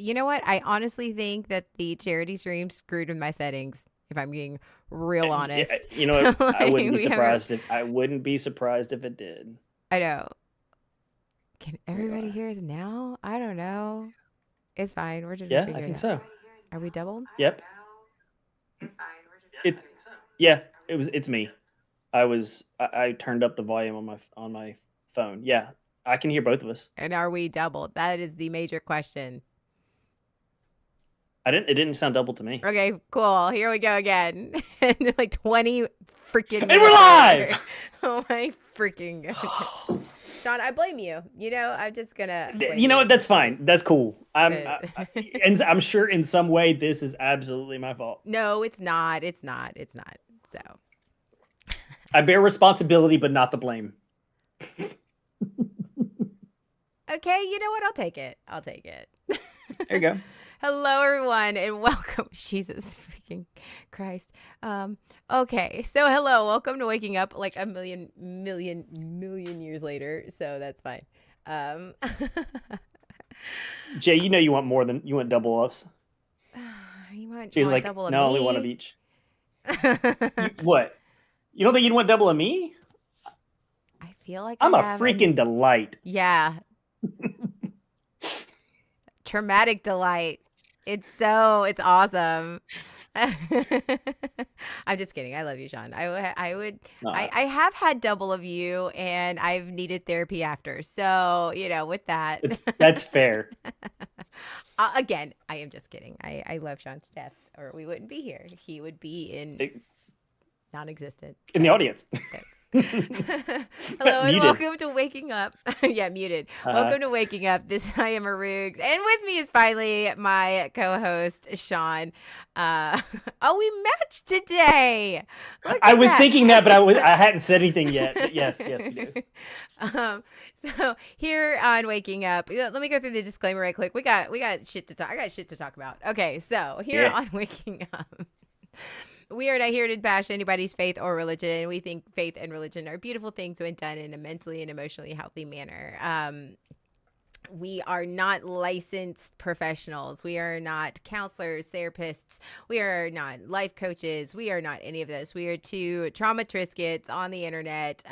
You know what? I honestly think that the charity stream screwed with my settings. If I'm being real honest, You know what? I like, wouldn't be we have. surprised if it did. I know. Can Here we everybody are. hear us now? I don't know. It's fine. We're just gonna Yeah, I figure it think out. so. Are we doubled? Yep. It. Yeah. It's me. I turned up the volume on my phone. Yeah, I can hear both of us. And are we doubled? That is the major question. I didn't. It didn't sound double to me. Okay, cool. Here we go again. And like 20 freaking And we're minutes later. live. Oh my freaking goodness. Sean, I blame you. I'm just gonna blame You know you what? at this That's point. fine. That's cool. But And I'm sure in some way this is absolutely my fault. no, it's not. It's not. It's not. So I bear responsibility, but not the blame. okay, you know what? I'll take it. I'll take it. There you go. Hello, everyone, and welcome. Jesus freaking Christ. Okay, so hello, welcome to Waking Up like a million years later. So that's fine. Um, Jay, you know you want double ups. you She's want like, double of no, only one of me? each. What? You don't think you'd want double of me? I feel like I'm I a have. freaking delight. Yeah, traumatic delight. It's awesome. I'm just kidding. I love you, Sean. I would, Uh, I have had double of you and I've needed therapy after. So, with that, that's fair. again, I am just kidding. I love Sean to death or we wouldn't be here. He would be in non-existent. In the So, audience. thanks. Hello and Muted. welcome to Waking Up. Yeah, muted. Uh, Welcome to Waking Up. I am Arugs, and with me is finally my co-host Sean. Oh, we matched today. Look I at was that. thinking that, but I hadn't said anything yet. But yes, we did. So here on Waking Up, let me go through the disclaimer right quick. We got shit to talk. I got shit to talk about. Okay, so here Yeah. on Waking Up. We are not here to bash anybody's faith or religion. We think faith and religion are beautiful things when done in a mentally and emotionally healthy manner. We are not licensed professionals. We are not counselors, therapists. We are not life coaches. We are not any of this. We are two trauma triscuits on the internet,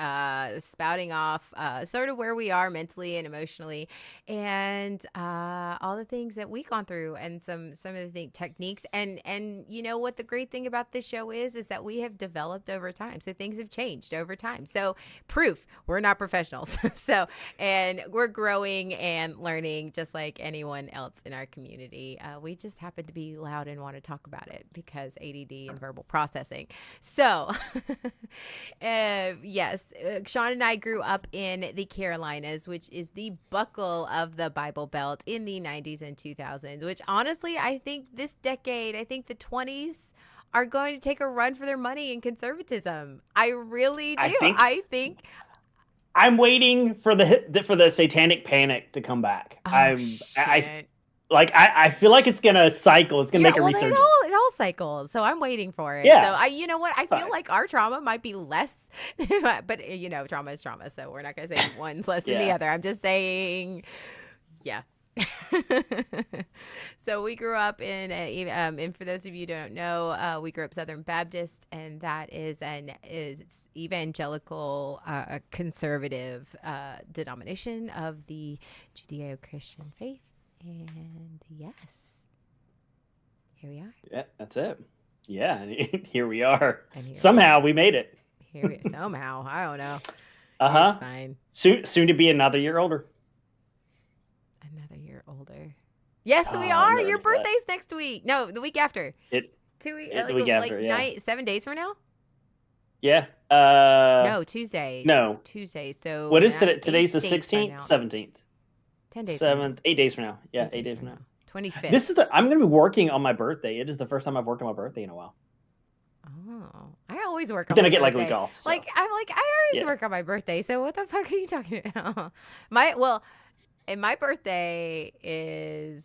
spouting off sort of where we are mentally and emotionally, and all the things that we've gone through, and some of the techniques. And you know what the great thing about this show is that we have developed over time. So things have changed over time. So proof we're not professionals. So and we're growing and learning just like anyone else in our community. We just happen to be loud and want to talk about it because ADD and verbal processing. So, yes, Sean and I grew up in the Carolinas, which is the buckle of the Bible Belt in the 90s and 2000s, which honestly, I think this decade, I think the 20s are going to take a run for their money in conservatism. I really do. I think I think I'm waiting for the satanic panic to come back. oh I shit. I feel like it's gonna cycle. It's gonna Yeah, make a well, resurgence. it all cycles. So I'm waiting for it. So Yeah, you know what? I feel fine. like our trauma might be less, but trauma is trauma. So we're not gonna say one's less than the Yeah. other. I'm just saying, yeah. So we grew up and for those of you who don't know, we grew up Southern Baptist, and that is is evangelical, conservative denomination of the Judeo-Christian faith. And yes, here we are. Yeah, that's it. Yeah, and here we are. And here we Somehow are. we made it. Somehow. I don't know. Uh It's huh. fine. Soon to be another year older. Another year older. Yes, we I'm are. not Your ready for that. birthday's next week. No, the week after. It 2 weeks. the week after. Yeah. 7 days from now. Yeah. No, Tuesday. No. Tuesday. So What is today? Today's the 8 days from 16th, now. 17th, 10 days from now. 7th, 8 days from now. Yeah, 8 days from now. 25th. This is I'm gonna be working on my birthday. It is the first time I've worked on my birthday in a while. Oh, I always work But on then my I get like birthday. a week off. So. I always Yeah. work on my birthday. So what the fuck are you talking about? And my birthday is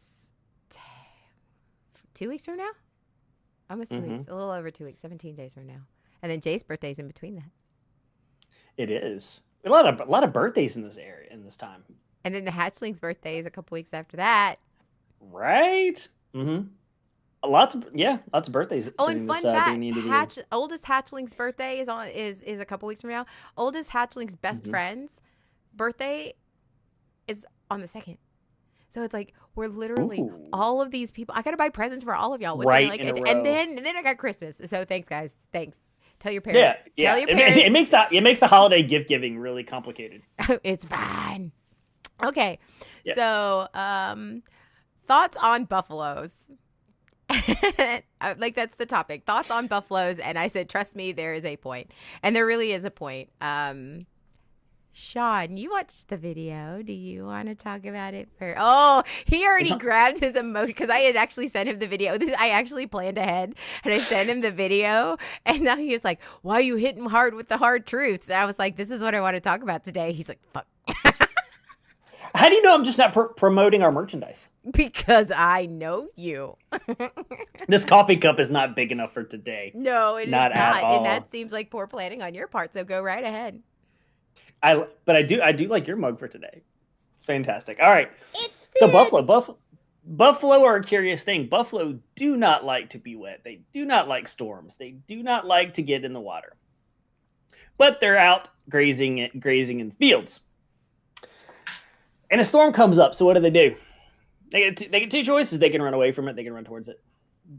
2 weeks from now. Almost 2 weeks. A little over 2 weeks. 17 days from now. And then Jay's birthday's in between that. It is a lot of birthdays in this area in this time. And then the hatchling's birthday is a couple weeks after that. Right? Mm-hmm. Lots of birthdays Oh, and during this fun fact, during the end of the year. oldest hatchling's birthday is a couple weeks from now. Oldest hatchling's best Mm-hmm. friend's birthday is on the 2nd. So it's like we're literally Ooh, all of these people. I gotta buy presents for all of y'all within right like, in a and row. then I got Christmas. So thanks, guys. Thanks. Tell your Yeah, parents. Tell yeah. your It parents. makes that it makes the holiday gift giving really complicated. It's fine. Okay. Yeah. So, thoughts on buffaloes. Like that's the topic. Thoughts on buffaloes, and I said, trust me, there is a point, and there really is a point. Sean, you watched the video. Do you want to talk about it? Oh, he It's already not, grabbed his emotion because I had actually sent him the video. I actually planned ahead and I sent him the video. And now he was like, why are you hitting hard with the hard truths? And I was like, this is what I want to talk about today. He's like, fuck. how do you know I'm just not promoting our merchandise? Because I know you. This coffee cup is not big enough for today. No, it is Not at not. And all. that seems like poor planning on your part. So go right ahead. But I do like your mug for today. It's fantastic. All right. It's So Buffalo are a curious thing. Buffalo do not like to be wet. They do not like storms. They do not like to get in the water. But they're out grazing in the fields. And a storm comes up. So what do? They get two choices. They can run away from it. They can run towards it.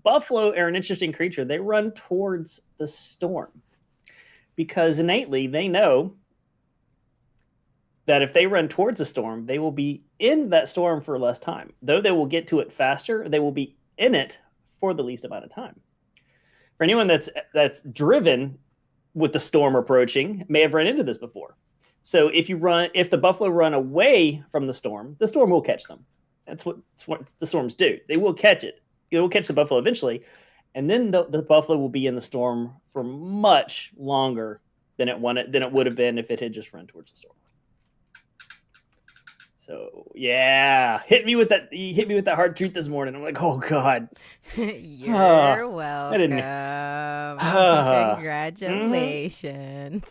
Buffalo are an interesting creature. They run towards the storm because innately they know that if they run towards a storm, they will be in that storm for less time. Though they will get to it faster, they will be in it for the least amount of time. For anyone that's driven with the storm approaching, may have run into this before. So if the buffalo run away from the storm will catch them. That's what the storms do. They will catch it. It will catch the buffalo eventually, and then the buffalo will be in the storm for much longer than it would have been if it had just run towards the storm. So yeah, hit me with that. You hit me with that hard truth this morning. I'm like, oh god. You're welcome. Uh, Congratulations.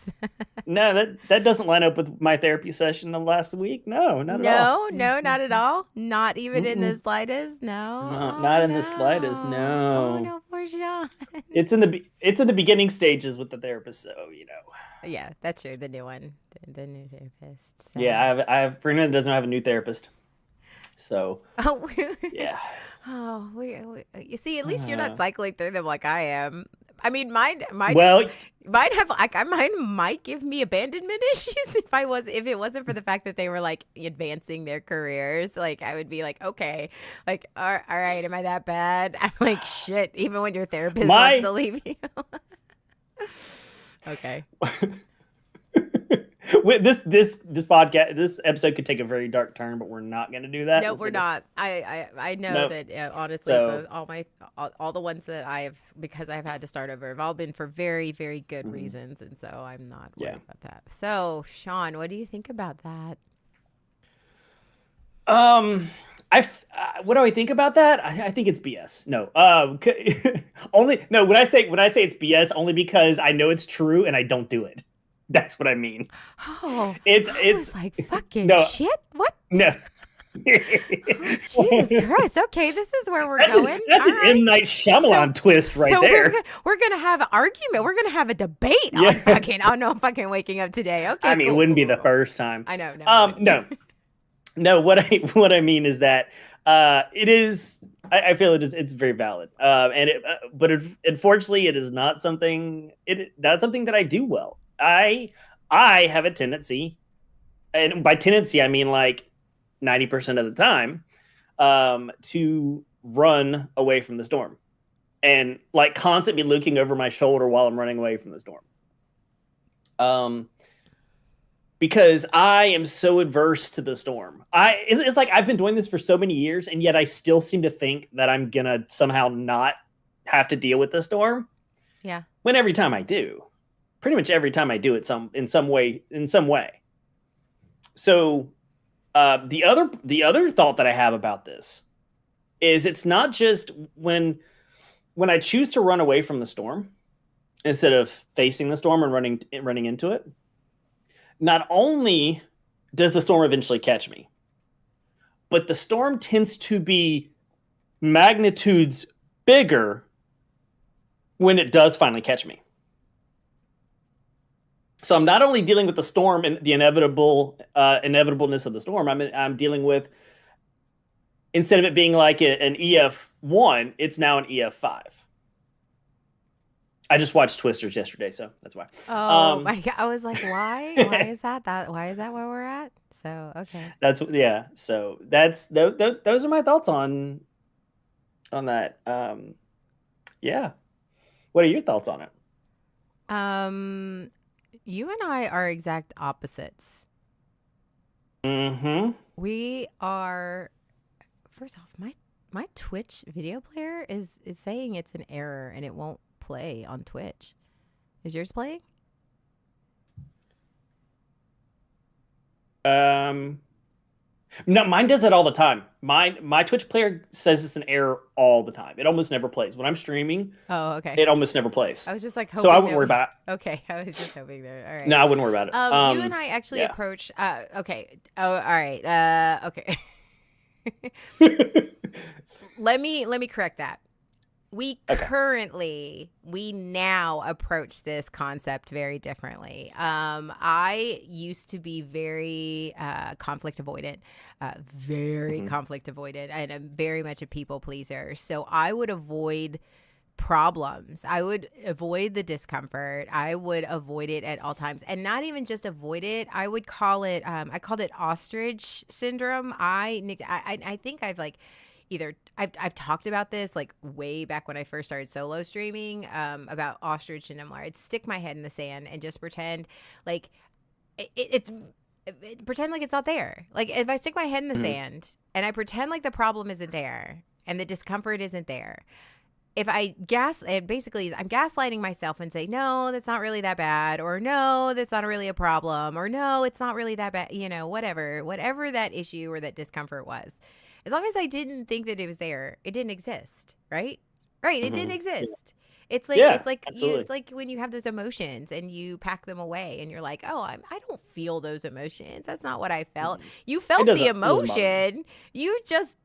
No, that doesn't line up with my therapy session the last week. No, not at all. No, not at all. Not even in the slightest. No. Not in the slightest. No. Oh no, poor Sean. It's in the beginning stages with the therapist, so you know. Yeah, that's true. The new one, the new therapist. So. Yeah, I have Brenda doesn't have a new therapist, so Oh, yeah. Oh, you see, at least you're not cycling through them like I am. I mean, mine might give me abandonment issues if it wasn't for the fact that they were like advancing their careers. Like I would be like, okay, like all right, am I that bad? I'm like shit. Even when your therapist wants to leave you. Okay. This podcast, this episode could take a very dark turn, but we're not going to do that. No, we're not. I know that honestly, both, all the ones that because I've had to start over have all been for very, very good reasons, and so I'm not worried about that. So, Sean, what do you think about that? What do I think about that? I think it's BS. No, when I say it's BS, only because I know it's true and I don't do it. That's what I mean. Oh, it's like fucking shit. What? No. Oh, Jesus Christ. Okay, this is where we're going. That's an M. Night Shyamalan twist right there. We're gonna have an argument. We're gonna have a debate. Yeah. I'm fucking waking up today. Okay. I mean, it wouldn't be the first time. I know. No. What I mean is that it is. I feel it's very valid. But unfortunately, it is not something. Not something that I do well. I have a tendency, and by tendency I mean like 90% of the time, to run away from the storm, and like constantly looking over my shoulder while I'm running away from the storm. Because I am so adverse to the storm. It's like I've been doing this for so many years, and yet I still seem to think that I'm gonna somehow not have to deal with the storm. Yeah. When every time I do. Pretty much every time I do it in some way. So the other thought that I have about this is it's not just when I choose to run away from the storm instead of facing the storm and running into it. Not only does the storm eventually catch me, but the storm tends to be magnitudes bigger when it does finally catch me. So I'm not only dealing with the storm and the inevitableness of the storm. I'm dealing with, instead of it being like an EF1, it's now an EF5. I just watched Twisters yesterday, so that's why. Oh my God. I was like, why? Why is that? Why is that where we're at? So, okay. Yeah. So those are my thoughts on that. Yeah. What are your thoughts on it? You and I are exact opposites. Mm-hmm. We are. First off, my Twitch video player is saying it's an error and it won't play on Twitch. Is yours playing? No, mine does that all the time. My Twitch player says it's an error all the time. It almost never plays. When I'm streaming, Oh, okay. it almost never plays. I was just like hoping. So I wouldn't worry about it. Okay, I was just hoping there. All right. No, I wouldn't worry about it. You and I actually yeah. approach. Okay. Oh, all right. Okay. Let me correct that. We now approach this concept very differently. I used to be very conflict avoidant, conflict avoidant, and I'm very much a people pleaser. So I would avoid problems. I would avoid the discomfort. I would avoid it at all times, and not even just avoid it. I would call it. I called it ostrich syndrome. I think I've like. I've talked about this like way back when I first started solo streaming about ostrich syndrome, where I'd stick my head in the sand and just pretend like pretend like it's not there. Like if I stick my head in the sand and I pretend like the problem isn't there and the discomfort isn't there, if I I'm gaslighting myself and say, no, that's not really that bad, or no, that's not really a problem, or no, it's not really that bad, whatever that issue or that discomfort was. As long as I didn't think that it was there, it didn't exist, right? Right, it didn't exist. It's like when you have those emotions and you pack them away and you're like, oh, I don't feel those emotions. That's not what I felt. You felt the emotion. You just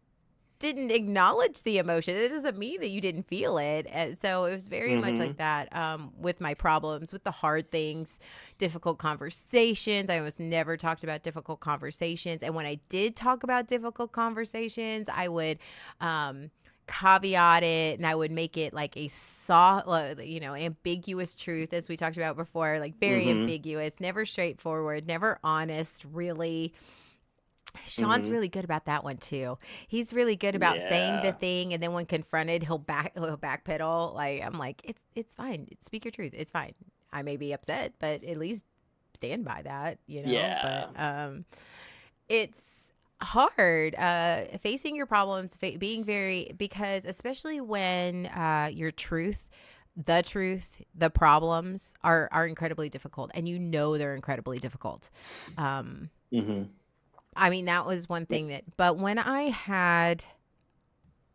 didn't acknowledge the emotion. It doesn't mean that you didn't feel it. And so it was very much like that with my problems, with the hard things, difficult conversations. I almost never talked about difficult conversations. And when I did talk about difficult conversations, I would caveat it and I would make it like a soft, ambiguous truth, as we talked about before, like very ambiguous, never straightforward, never honest, really. Sean's really good about that one too. He's really good about saying the thing, and then when confronted, he'll backpedal. Like I'm like, it's fine. Speak your truth. It's fine. I may be upset, but at least stand by that. Yeah. But it's hard facing your problems, being because especially when your truth, the problems are incredibly difficult, and they're incredibly difficult. I mean, that was one thing but when I had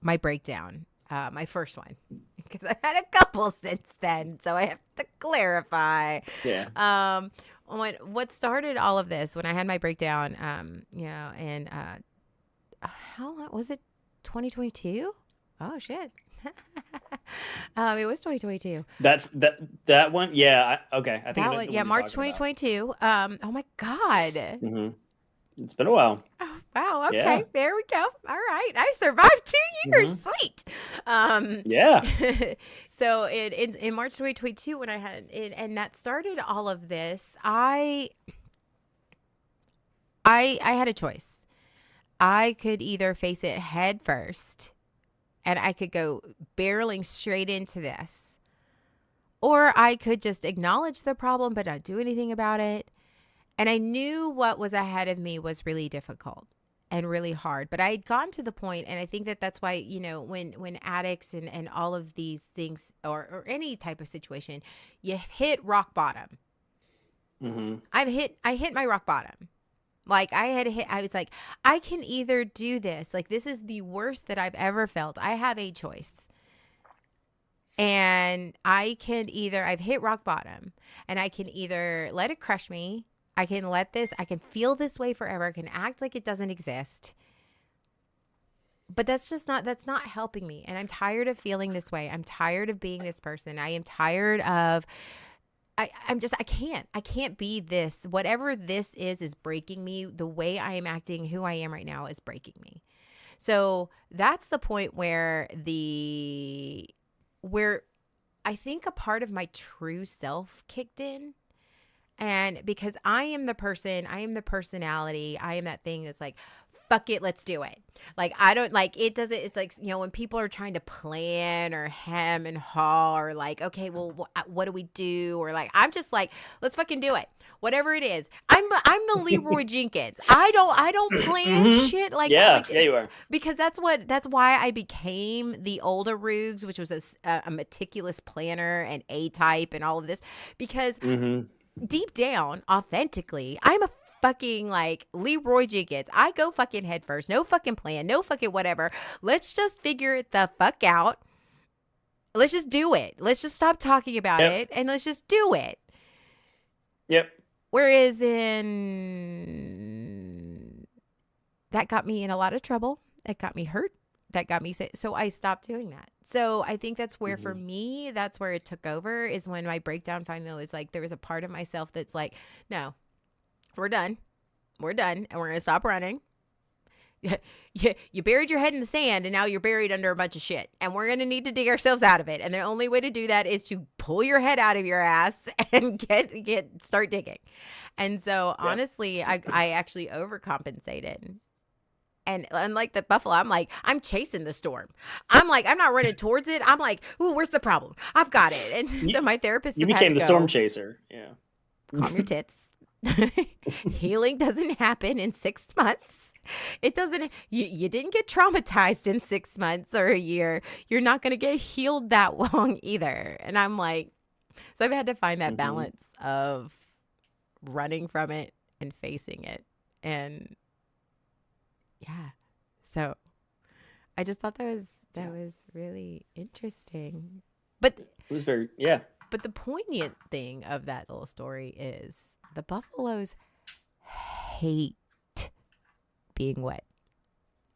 my breakdown, my first one, because I've had a couple since then, so I have to clarify. Yeah. What started all of this, when I had my breakdown, and how long was it? 2022? Oh shit. It was 2022. That one, yeah. Okay, I think that one, yeah, March 2022. Oh my God. It's been a while. Oh, wow. Okay. Yeah. There we go. All right. I survived 2 years. Sweet. Yeah. So in March 2022, when I had it, and that started all of this, I had a choice. I could either face it head first and I could go barreling straight into this, or I could just acknowledge the problem but not do anything about it. And I knew what was ahead of me was really difficult and really hard. But I had gotten to the point, and I think that's why, when addicts and all of these things, or any type of situation, you hit rock bottom. I hit my rock bottom. Like I was like, I can either do this. Like, this is the worst that I've ever felt. I have a choice. And I've hit rock bottom, and I can either let it crush me. I can feel this way forever. I can act like it doesn't exist. but that's not helping me. And I'm tired of feeling this way. I'm tired of being this person. I am tired of I can't be this. Whatever this is breaking me. The way I am acting, who I am right now is breaking me. So that's the point where I think a part of my true self kicked in. And because I am the person, I am the personality, I am that thing that's like, fuck it, let's do it. Like, I don't like it, doesn't, it's like, when people are trying to plan or hem and haw or like, okay, well, what do we do? Or like, I'm just like, let's fucking do it. Whatever it is. I'm the Leroy Jenkins. I don't plan shit yeah, you are. because that's why I became the older Roogs, which was a meticulous planner and A type and all of this because deep down, authentically, I'm a fucking like Leroy Jenkins. I go fucking head first. No fucking plan. No fucking whatever. Let's just figure it the fuck out. Let's just do it. Let's just stop talking about it and let's just do it. Yep. Whereas that got me in a lot of trouble. That got me hurt. That got me sick. So I stopped doing that. So I think that's where, for me, that's where it took over, is when my breakdown finally was like, there was a part of myself that's like, no, we're done. We're done. And we're going to stop running. You buried your head in the sand and now you're buried under a bunch of shit. And we're going to need to dig ourselves out of it. And the only way to do that is to pull your head out of your ass and start digging. And so honestly, I actually overcompensated. And unlike the buffalo, I'm chasing the storm. I'm not running towards it. I'm like, ooh, where's the problem? I've got it. And so my therapist, you became the storm chaser. Yeah. Calm your tits. Healing doesn't happen in 6 months. It doesn't. You didn't get traumatized in 6 months or a year. You're not going to get healed that long either. And I'm like, so I've had to find that balance of running from it and facing it. And yeah. So I just thought that was really interesting. But it was very, yeah. But the poignant thing of that little story is the buffaloes hate being wet.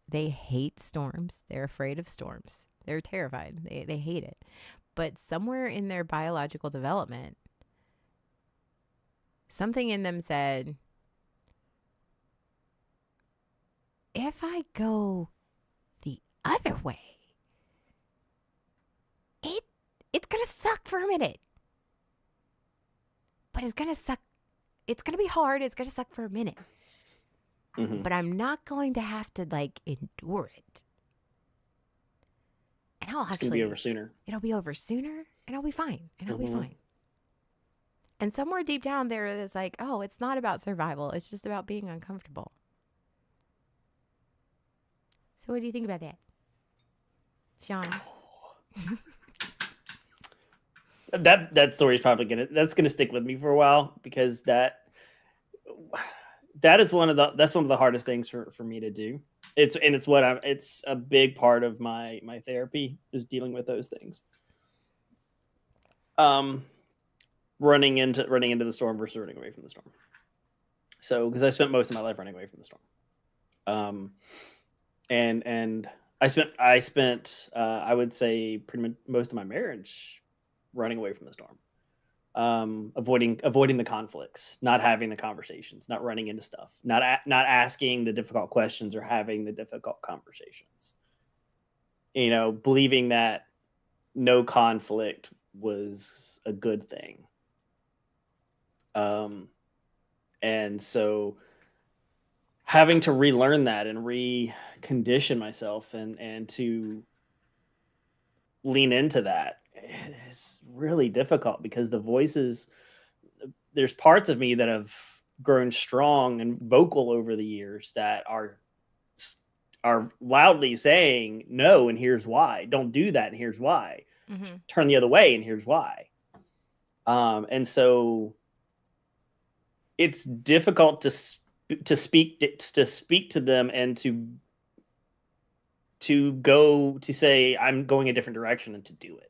They hate storms. They're afraid of storms. They're terrified. They hate it. But somewhere in their biological development, something in them said, if I go the other way, it's going to suck for a minute. But it's going to suck. It's going to be hard. It's going to suck for a minute. But I'm not going to have to endure it. And I'll It's going to be over sooner. It'll be over sooner and I'll be fine. And I'll be fine. And somewhere deep down there is like, oh, it's not about survival. It's just about being uncomfortable. So what do you think about that, Sean? That story is probably gonna stick with me for a while, because that is one of the hardest things for me to do. It's a big part of my therapy, is dealing with those things. Running into the storm versus running away from the storm. So, because I spent most of my life running away from the storm. And I spent I would say pretty much most of my marriage running away from the storm, avoiding the conflicts, not having the conversations, not running into stuff, not asking the difficult questions or having the difficult conversations. Believing that no conflict was a good thing. And so having to relearn that and recondition myself and to lean into that is really difficult, because there's parts of me that have grown strong and vocal over the years that are loudly saying no, and here's why. Don't do that, and here's why. Turn the other way, and here's why. And so it's difficult to speak to them and to go to say I'm going a different direction, and to do it.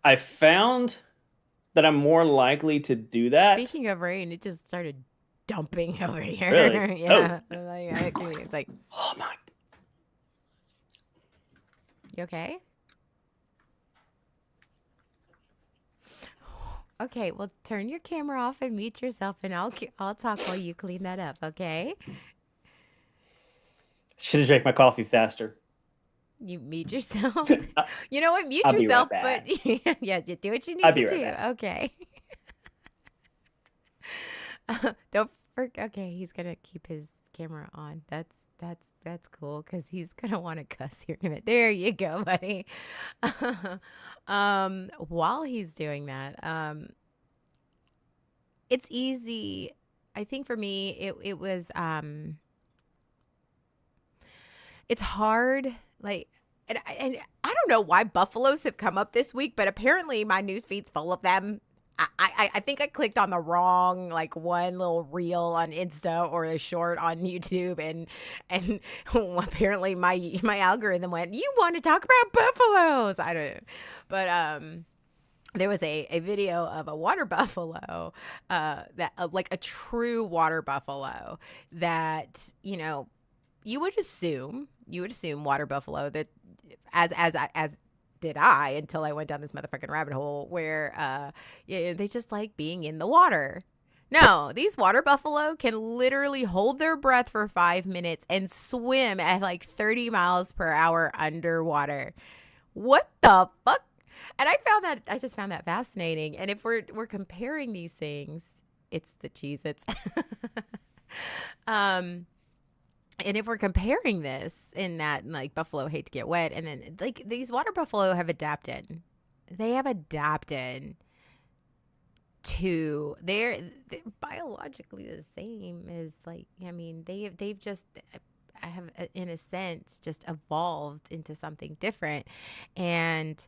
I found that I'm more likely to do that. Speaking of rain, it just started dumping over here. Really? Yeah. Oh. It's like, Oh my. you okay? Okay, well, turn your camera off and mute yourself, and I'll talk while you clean that up. Okay? Should have drank my coffee faster. You mute yourself. You know what? Mute I'll be right yourself, but back. yeah, you do what you I'll need be to right do. back. Okay. Don't forget. Okay, he's gonna keep his camera on. That's cool because he's gonna want to cuss here in a minute. There you go, buddy. While he's doing that, it's easy. I think for me, it was it's hard. Like, and I don't know why buffaloes have come up this week, but apparently my news feed's full of them. I think I clicked on the wrong like one little reel on Insta or a short on YouTube, and apparently my algorithm went, you want to talk about buffaloes? I don't know, but there was a video of a water buffalo, that like a true water buffalo that you would assume water buffalo that as did I until I went down this motherfucking rabbit hole where they just like being in the water. No, these water buffalo can literally hold their breath for 5 minutes and swim at like 30 miles per hour underwater. What the fuck? And I just found that fascinating. And if we're comparing these things, it's the Cheez-Its. And if we're comparing this in that like buffalo hate to get wet, and then like these water buffalo have adapted. They have adapted to they're biologically the same as like they've just have in a sense just evolved into something different. And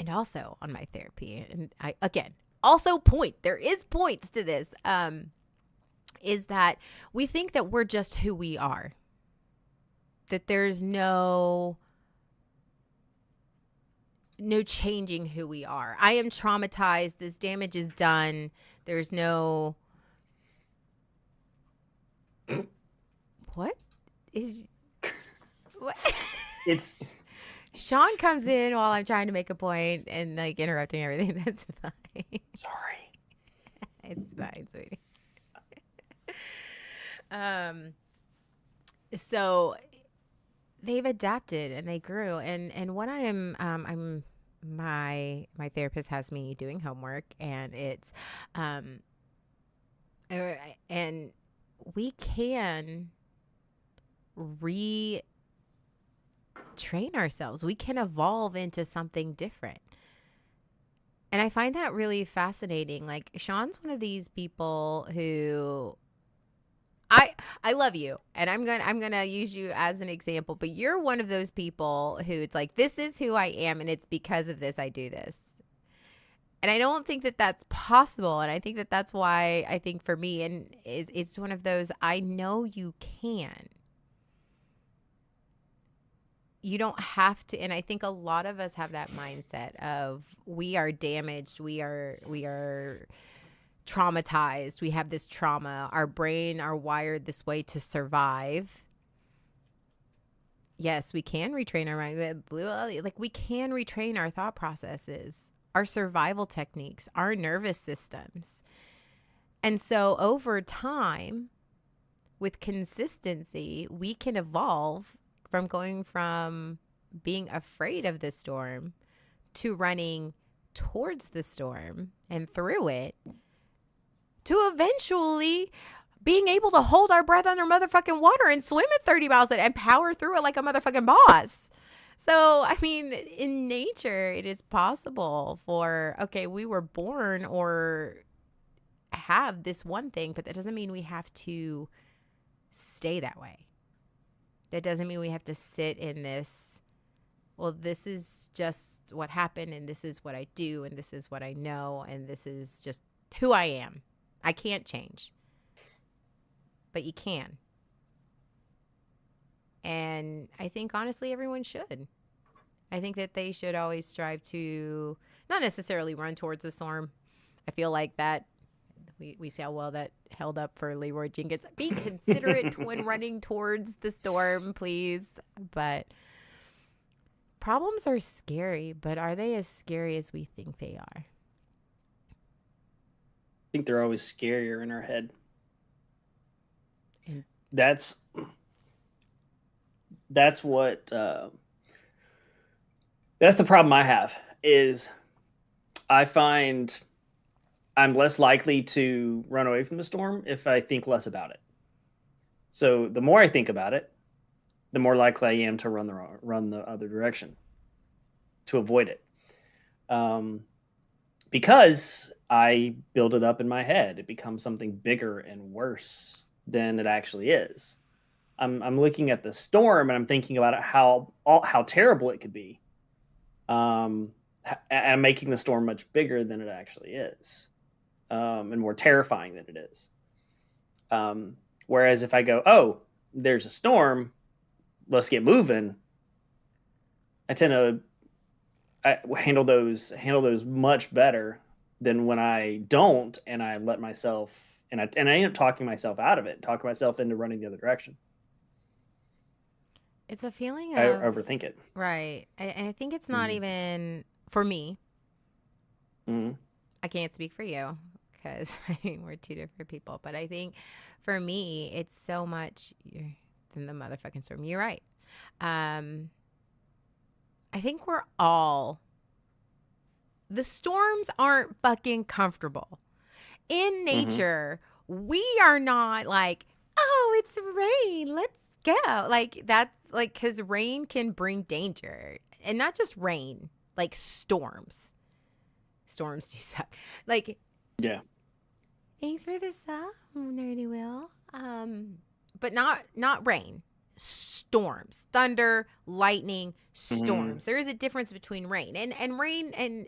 also on my therapy, and I again also there is points to this, is that we think that we're just who we are, that there's no changing who we are. I am traumatized. This damage is done. There's no what It's Sean comes in while I'm trying to make a point and like interrupting everything. That's fine. sorry. It's fine, sweetie. So they've adapted and they grew, and what I'm my therapist has me doing homework, and it's and we can retrain ourselves. We can evolve into something different. And I find that really fascinating. Like Sean's one of these people who I love you, and I'm gonna use you as an example, but you're one of those people who it's like, this is who I am, and it's because of this I do this. And I don't think that that's possible, and I think that that's why I think for me, and it's one of those, I know you can. You don't have to, and I think a lot of us have that mindset of we are damaged, we are traumatized, we have this trauma, our brain are wired this way to survive. Yes, we can retrain our mind, like we can retrain our thought processes, our survival techniques, our nervous systems. And so over time, with consistency, we can evolve from going from being afraid of the storm to running towards the storm and through it, to eventually being able to hold our breath under motherfucking water and swim at 30 miles and power through it like a motherfucking boss. So, I mean, in nature, it is possible for, okay, we were born or have this one thing, but that doesn't mean we have to stay that way. That doesn't mean we have to sit in this, well, this is just what happened, and this is what I do, and this is what I know, and this is just who I am. I can't change. But you can. And I think, honestly, everyone should. I think that they should always strive to not necessarily run towards the storm. I feel like that We see how well that held up for Leroy Jenkins. Be considerate when running towards the storm, please. But problems are scary, but are they as scary as we think they are? I think they're always scarier in our head. And That's what that's the problem I have is I find I'm less likely to run away from the storm if I think less about it. So the more I think about it, the more likely I am to run the other direction to avoid it. Um, because I build it up in my head, it becomes something bigger and worse than it actually is. I'm looking at the storm and I'm thinking about it, how terrible it could be. And making the storm much bigger than it actually is, and more terrifying than it is. Whereas if I go, oh, there's a storm, let's get moving, I tend to handle those much better than when I don't, and I let myself and I end up talking myself out of it, talking myself into running the other direction. it's a feeling I of, overthink it. right. And I think it's not even, for me, Mm-hmm. I can't speak for you because we're two different people. But I think for me, it's so much than the motherfucking storm. You're right. Um, I think the storms aren't fucking comfortable. In Mm-hmm. nature, we are not like, oh, it's rain, let's go. Like, that's like, because rain can bring danger. And not just rain, like storms. Storms do suck. Like, Yeah. thanks for the song, Nerdy Will. But not rain. Storms, thunder, lightning, Mm-hmm. storms. There is a difference between rain and rain, and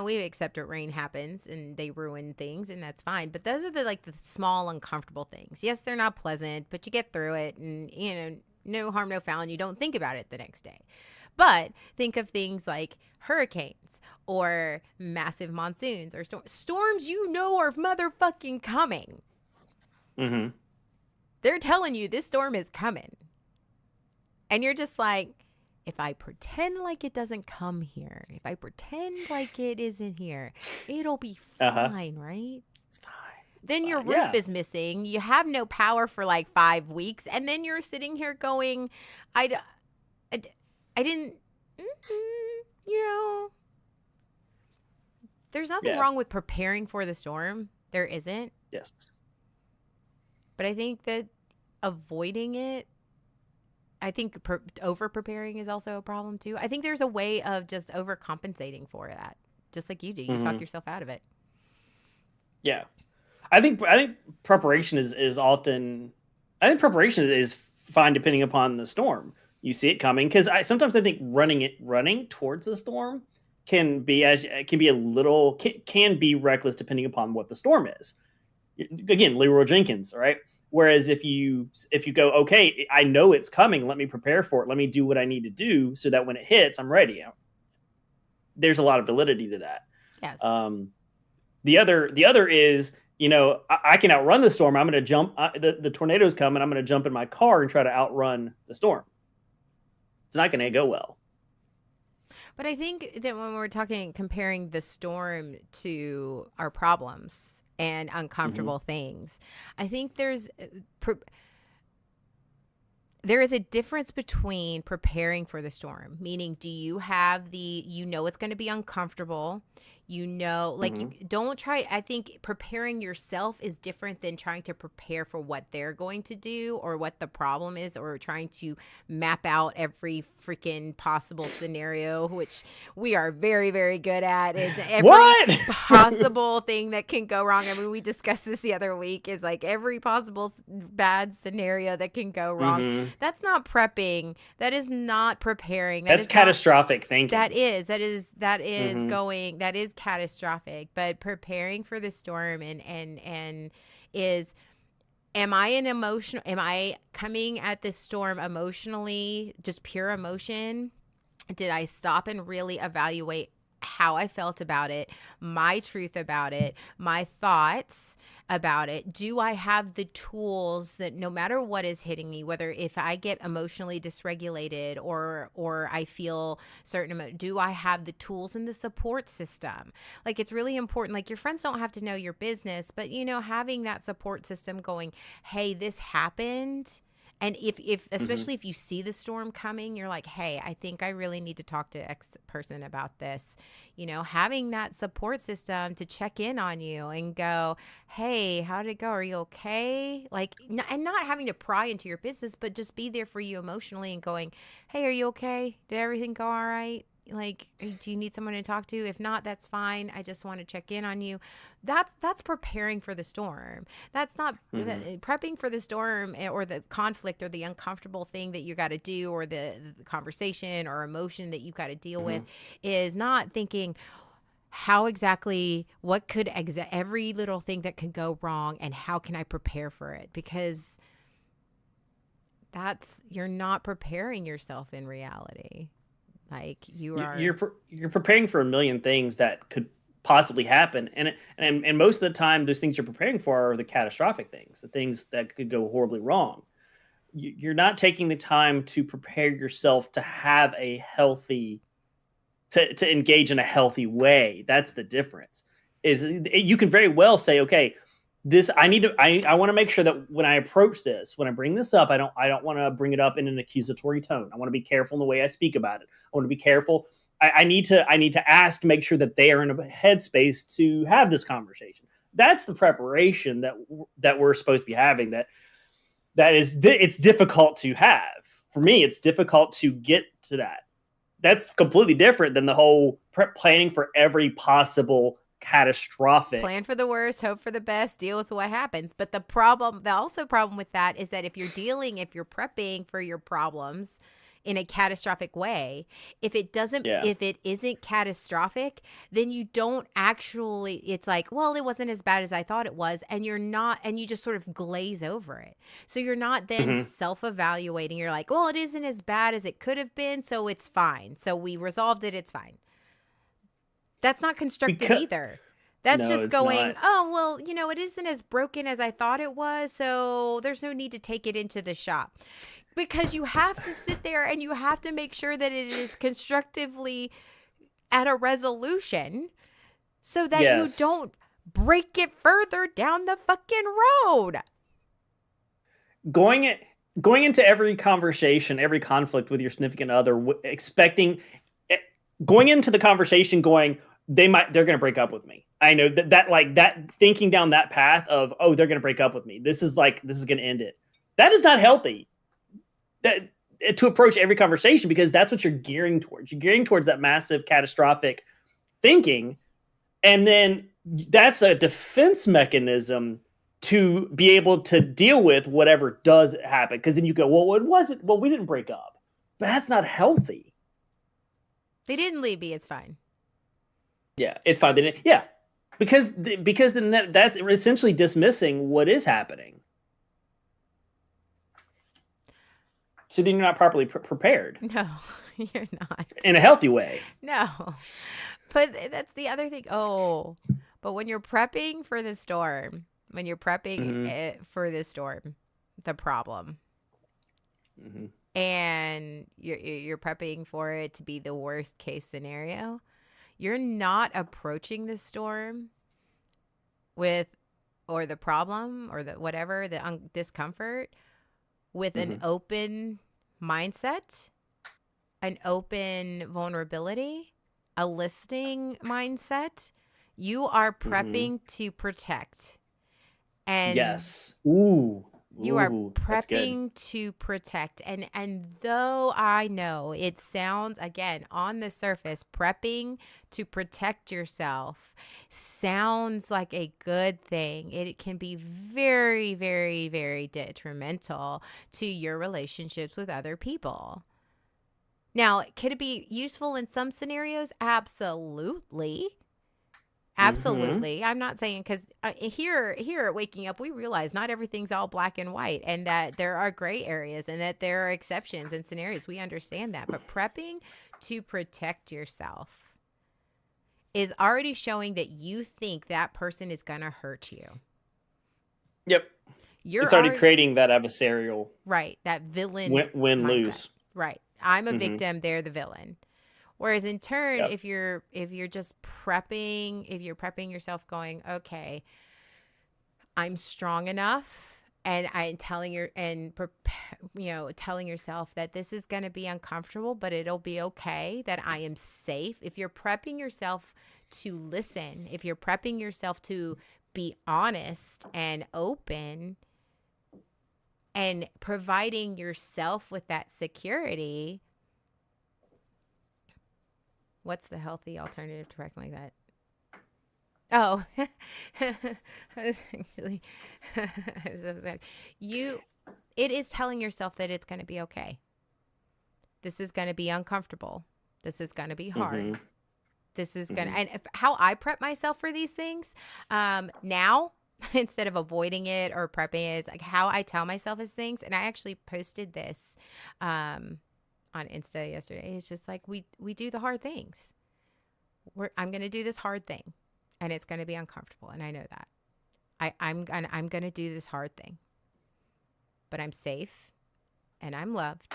we accept that rain happens and they ruin things, and that's fine. But those are the small uncomfortable things. Yes, they're not pleasant, but you get through it, and no harm, no foul, and you don't think about it the next day. But think of things like hurricanes or massive monsoons or storms are motherfucking coming. Mm-hmm. They're telling you this storm is coming. And you're just like, if I pretend like it doesn't come here, if I pretend like it isn't here, it'll be Uh-huh. fine, right? It's fine. It's Then your fine. roof Yeah. is missing. You have no power for like 5 weeks. And then you're sitting here going, I didn't, there's nothing Yeah. wrong with preparing for the storm. There isn't. Yes. But I think that avoiding it, I think over preparing is also a problem too. I think there's a way of just overcompensating for that, just like you do. You talk Mm-hmm. yourself out of it. Yeah. I think preparation is often. I think preparation is fine depending upon the storm. You see it coming because sometimes I think running towards the storm can be reckless depending upon what the storm is. Again, Leroy Jenkins, right? Whereas if you go, okay, I know it's coming, let me prepare for it, let me do what I need to do so that when it hits, I'm ready. There's a lot of validity to that. Yes. The other is, I can outrun the storm. I'm going to jump. The tornado's coming. I'm going to jump in my car and try to outrun the storm. It's not going to go well. But I think that when we're comparing the storm to our problems and uncomfortable things, I think there is a difference between preparing for the storm, meaning do you have it's going to be uncomfortable. You don't try. I think preparing yourself is different than trying to prepare for what they're going to do or what the problem is, or trying to map out every freaking possible scenario, which we are very, very good at. Is every possible thing that can go wrong. I mean, we discussed this the other week, is like every possible bad scenario that can go wrong. Mm-hmm. That's not prepping. That is not preparing. That's catastrophic thinking. That is Mm-hmm. going. That is catastrophic. But preparing for the storm and is, am I coming at this storm emotionally, just pure emotion? Did I stop and really evaluate how I felt about it, my truth about it, my thoughts about it. Do I have the tools that no matter what is hitting me, whether if I get emotionally dysregulated or I feel do I have the tools and the support system? Like, it's really important. Like, your friends don't have to know your business, but having that support system going, hey, this happened. And if especially if you see the storm coming, you're like, hey, I think I really need to talk to X person about this. Having that support system to check in on you and go, hey, how did it go? Are you okay? Like, and not having to pry into your business, but just be there for you emotionally and going, hey, are you okay? Did everything go all right? Like, do you need someone to talk to? If not, that's fine. I just want to check in on you. That's preparing for the storm. That's not prepping for the storm or the conflict or the uncomfortable thing that you got to do, or the conversation or emotion that you got to deal with, is not thinking what could every little thing that could go wrong and how can I prepare for it? Because you're not preparing yourself in reality. Like, you're preparing for a million things that could possibly happen, and most of the time those things you're preparing for are the catastrophic things, the things that could go horribly wrong. You're not taking the time to prepare yourself to have a healthy to engage in a healthy way. That's the difference. Is you can very well say, okay, I want to make sure that when I approach this, when I bring this up, I don't want to bring it up in an accusatory tone. I want to be careful in the way I speak about it. I want to be careful. I need to ask to make sure that they are in a headspace to have this conversation. That's the preparation that we're supposed to be having. It's difficult to have. For me, it's difficult to get to that. That's completely different than the whole planning for every possible catastrophic. Plan for the worst, hope for the best, deal with what happens. But the problem with that is that if you're prepping for your problems in a catastrophic way, if it isn't catastrophic, then you don't actually, it's like, well, it wasn't as bad as I thought it was. And you just sort of glaze over it. So you're not then self-evaluating. You're like, well, it isn't as bad as it could have been, so it's fine. So we resolved it. It's fine. That's not constructive either. That's just going, oh, well, it isn't as broken as I thought it was, so there's no need to take it into the shop. Because you have to sit there and you have to make sure that it is constructively at a resolution so that you don't break it further down the fucking road. Going into every conversation, every conflict with your significant other, going into the conversation going, they're going to break up with me. I know that thinking down that path of, oh, they're going to break up with me. This is going to end it. That is not healthy. To approach every conversation, because that's what you're gearing towards. You're gearing towards that massive catastrophic thinking. And then that's a defense mechanism to be able to deal with whatever does happen. Because then you go, well, what was it? Well, we didn't break up. But that's not healthy. They didn't leave me. It's fine. Yeah, it's fine. Because then that's essentially dismissing what is happening. So then you're not properly prepared. No, you're not. In a healthy way. No. But that's the other thing. Oh, but when you're prepping for the storm, for the storm, the problem, and you're prepping for it to be the worst case scenario, you're not approaching the storm or the problem or the whatever, the discomfort with an open mindset, an open vulnerability, a listening mindset. You are prepping to protect. And yes. Ooh. You are prepping to protect. And though I know it sounds, again, on the surface, prepping to protect yourself sounds like a good thing. It can be very, very, very detrimental to your relationships with other people. Now, could it be useful in some scenarios? Absolutely. Absolutely. I'm not saying, because here at Waking Up, we realize not everything's all black and white, and that there are gray areas and that there are exceptions and scenarios. We understand that. But prepping to protect yourself is already showing that you think that person is going to hurt you. Yep. You're it's already creating that adversarial. Right. That villain win-lose. Right. I'm a victim. They're the villain. Whereas in turn, Yep. if you're just prepping, if you're prepping yourself going, okay, I'm strong enough, and telling yourself that this is going to be uncomfortable, but it'll be okay, that I am safe. If you're prepping yourself to listen, if you're prepping yourself to be honest and open, and providing yourself with that security, what's the healthy alternative to acting like that? Oh, actually, it is telling yourself that it's going to be okay. This is going to be uncomfortable. This is going to be hard. This is going to, and how I prep myself for these things now, instead of avoiding it or prepping it, is like how I tell myself as things. And I actually posted this on Insta yesterday. It's just like, we do the hard things. I'm going to do this hard thing, and it's going to be uncomfortable. And I know that I'm going to do this hard thing, but I'm safe and I'm loved,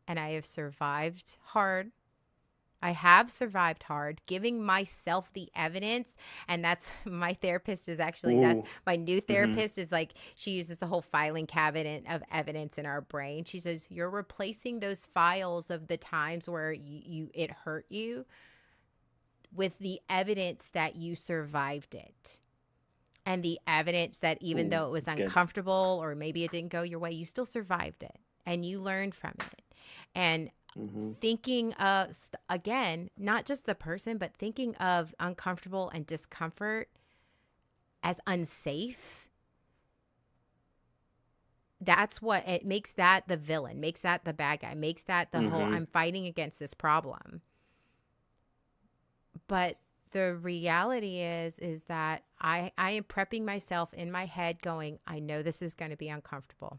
and I have survived hard. I have survived hard, giving myself the evidence. And that's my therapist is actually, that's my new therapist is like, she uses the whole filing cabinet of evidence in our brain. She says, you're replacing those files of the times where it hurt you with the evidence that you survived it. And the evidence that even though it was uncomfortable, or maybe it didn't go your way, you still survived it and you learned from it. And thinking of, again, not just the person, but thinking of uncomfortable and discomfort as unsafe. That's what it makes, that the villain, makes that the bad guy, makes that the whole, I'm fighting against this problem. But the reality is that I am prepping myself in my head going, I know this is going to be uncomfortable.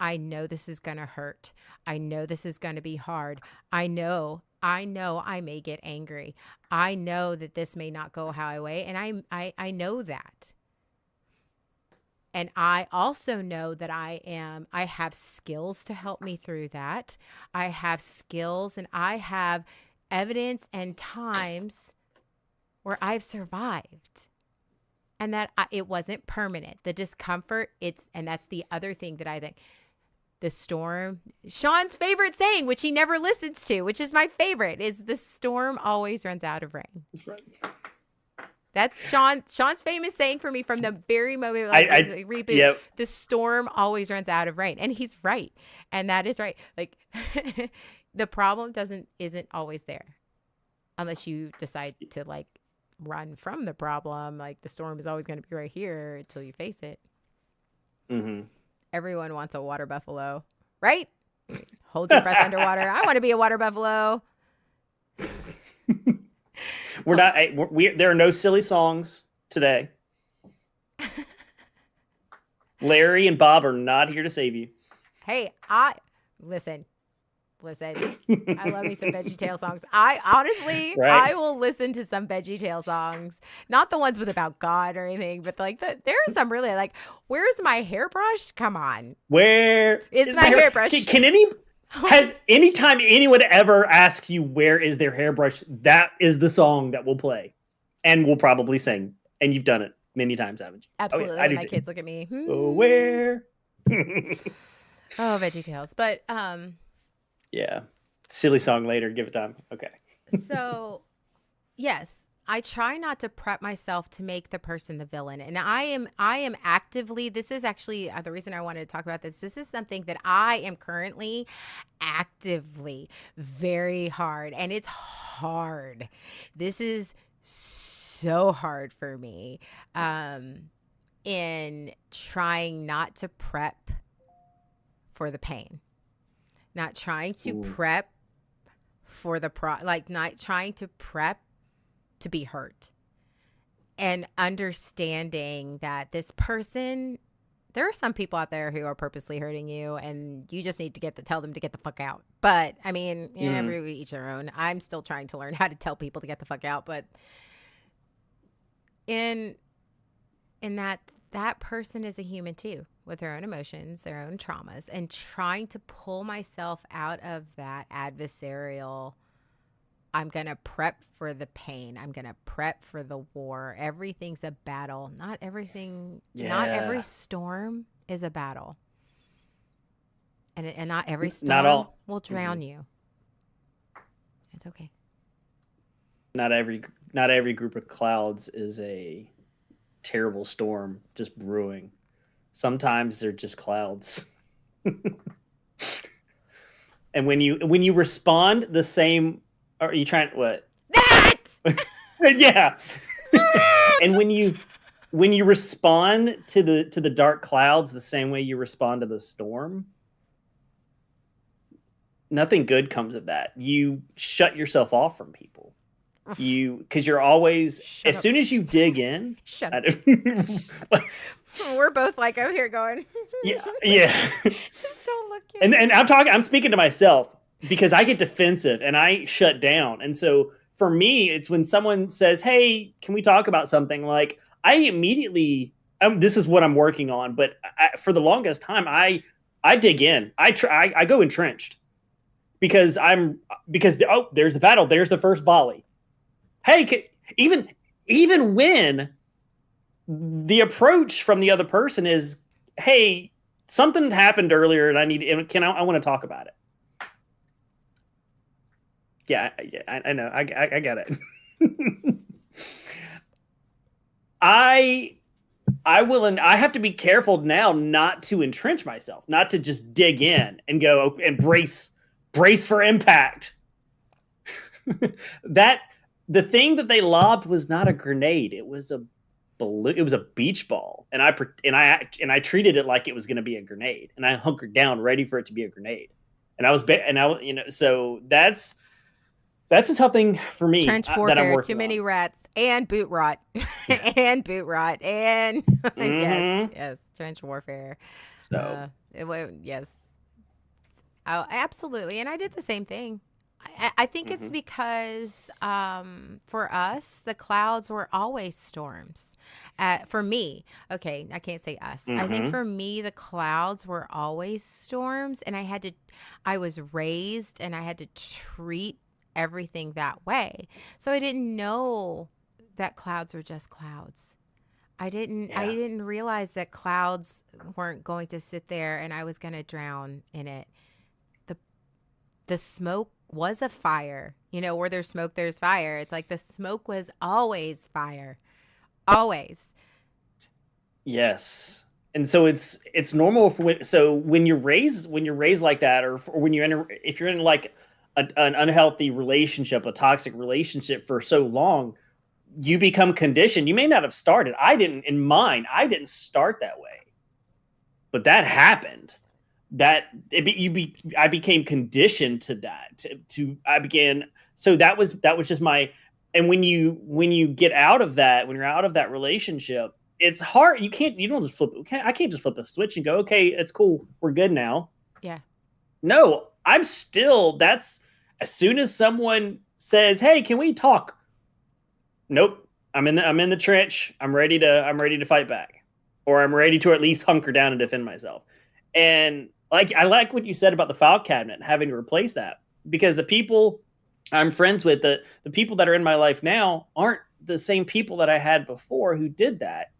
I know this is going to hurt. I know this is going to be hard. I know I may get angry. I know that this may not go how I way. And I know that. And I also know that I have skills to help me through that. I have skills, and I have evidence and times where I've survived. And that it wasn't permanent. The discomfort, and that's the other thing that I think. The storm, Sean's favorite saying, which he never listens to, which is my favorite, is the storm always runs out of rain. That's right. That's Sean's famous saying for me from the very moment I reboot. Yep. The storm always runs out of rain. And he's right. And that is right. Like the problem isn't always there unless you decide to like run from the problem. Like the storm is always going to be right here until you face it. Everyone wants a water buffalo, right? Hold your breath underwater. I want to be a water buffalo. There are no silly songs today. Larry and Bob are not here to save you. Hey, listen. I love me some VeggieTale songs. I honestly, I will listen to some VeggieTale songs, not the ones with about God or anything, but like there are some really like, where's my hairbrush? Come on, where is my hairbrush? Has anytime anyone ever asks you where is their hairbrush, that is the song that will play, and we'll probably sing. And you've done it many times, haven't you? Absolutely. Oh, yeah, my kids look at me. Oh, where? VeggieTales, but yeah. Silly song later. Give it time. Okay. So, yes, I try not to prep myself to make the person the villain. And I am actively, this is actually the reason I wanted to talk about this. This is something that I am currently actively very hard. And it's hard. This is so hard for me in trying not to prep for the pain. Not trying to prep for the not trying to prep to be hurt, and understanding that this person, there are some people out there who are purposely hurting you, and you just need to tell them to get the fuck out. But I mean, every each their own. I'm still trying to learn how to tell people to get the fuck out, but in that person is a human too, with their own emotions, their own traumas, and trying to pull myself out of that adversarial. I'm going to prep for the pain. I'm going to prep for the war. Everything's a battle. Not every storm is a battle. And not every storm will drown you. It's okay. Not every group of clouds is a terrible storm just brewing. Sometimes they're just clouds. And when you respond the same, are you trying what? That yeah. And when you respond to the dark clouds the same way you respond to the storm, nothing good comes of that. You shut yourself off from people. Because you're always, soon as you dig in. Shut up. We're both like over here going. Yeah. Just don't look at and I'm speaking to myself because I get defensive and I shut down. And so for me, it's when someone says, "Hey, can we talk about something?" Like I immediately, this is what I'm working on. But for the longest time, I dig in. I go entrenched because there's the battle. There's the first volley. Hey, even when the approach from the other person is, "Hey, something happened earlier, and I want to talk about it." Yeah, I know, I got it. I have to be careful now not to entrench myself, not to just dig in and go and brace for impact. That. The thing that they lobbed was not a grenade. It was a balloon. It was a beach ball, and I treated it like it was going to be a grenade, and I hunkered down, ready for it to be a grenade. So that's a tough thing for me. Trench warfare, that I'm working too many on. Rats, and boot rot, and yes, trench warfare. So yes, oh, absolutely, and I did the same thing. I think it's because for us, the clouds were always storms. For me, okay, I can't say us. I think for me, the clouds were always storms, and I was raised and I had to treat everything that way. So I didn't know that clouds were just clouds. I didn't realize that clouds weren't going to sit there and I was going to drown in it. The smoke was a fire. Where there's smoke, there's fire. It's like the smoke was always fire. Always. Yes. And so it's normal when you're raised like that, or when if you're in like an unhealthy relationship, a toxic relationship for so long, you become conditioned. You may not have started. I didn't start that way, but that happened. I became conditioned to that. So that was just my. And when you get out of that, when you're out of that relationship, it's hard. You don't just flip. I can't just flip a switch and go, okay, it's cool, we're good now. Yeah. No, I'm still. That's as soon as someone says, "Hey, can we talk?" Nope. I'm in the trench. I'm ready to fight back, or I'm ready to at least hunker down and defend myself. And I like what you said about the file cabinet and having to replace that, because the people I'm friends with, the people that are in my life now, aren't the same people that I had before who did that.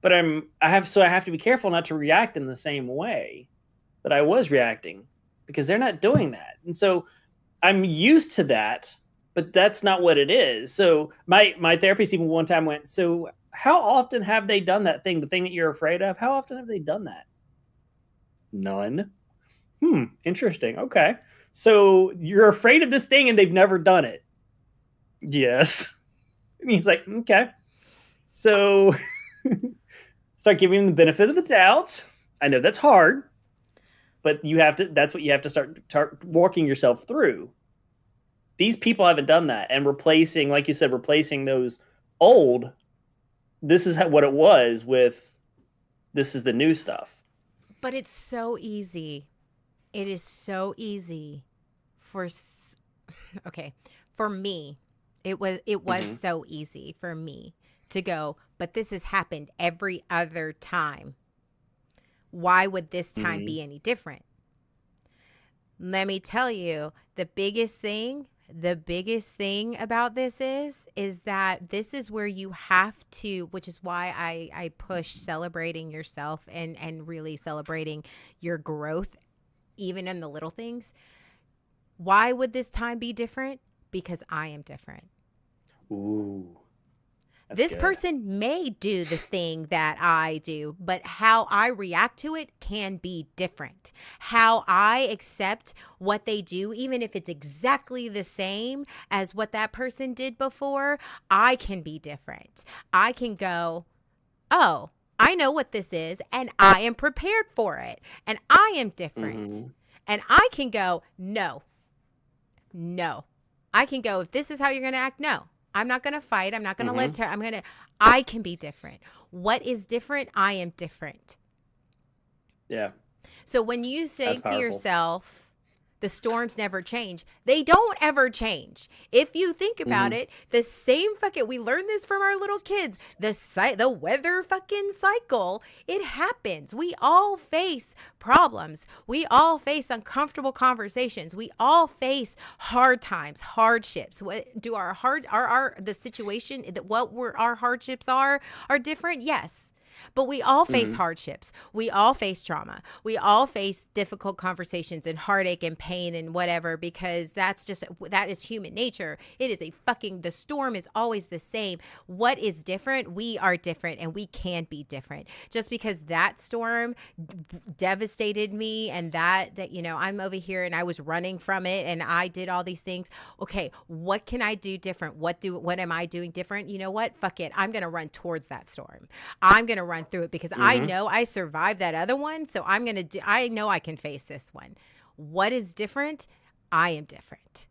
But I have to be careful not to react in the same way that I was reacting, because they're not doing that. And so I'm used to that, but that's not what it is. So my therapist even one time went, "So how often have they done that thing, the thing that you're afraid of? How often have they done that?" None. Interesting. Okay. So you're afraid of this thing and they've never done it. Yes. And he's like, okay. So start giving them the benefit of the doubt. I know that's hard, but that's what you have to start walking yourself through. These people haven't done that, and replacing, like you said, those old, this is what it was with, this is the new stuff. But it's so easy. It is so easy for me. It was so easy for me to go, but this has happened every other time. Why would this time be any different? Let me tell you, the biggest thing about this is that this is where you have to, which is why I push celebrating yourself and really celebrating your growth, even in the little things. Why would this time be different? Because I am different. Ooh. This good. Person may do the thing that I do, but how I react to it can be different. How I accept what they do, even if it's exactly the same as what that person did before, I can be different. I can go, oh, I know what this is, and I am prepared for it, and I am different. Mm-hmm. And I can go, no. I can go, if this is how you're going to act, no. I'm not going to fight. I'm not going to live. I can be different. What is different? I am different. Yeah. So when you say to yourself, the storms never change, they don't ever change. If you think about it, the same we learned this from our little kids. The weather fucking cycle, it happens. We all face problems. We all face uncomfortable conversations. We all face hard times, hardships. What do our situation that our hardships are different? Yes. But we all face hardships. We all face trauma. We all face difficult conversations and heartache and pain and whatever, because that is human nature. It is the storm is always the same. What is different? We are different, and we can be different. Just because that storm devastated me and that I'm over here and I was running from it and I did all these things. Okay, what can I do different? What am I doing different? You know what? Fuck it. I'm going to run towards that storm. I'm going to run through it because I know I survived that other one. So I know I can face this one. What is different? I am different.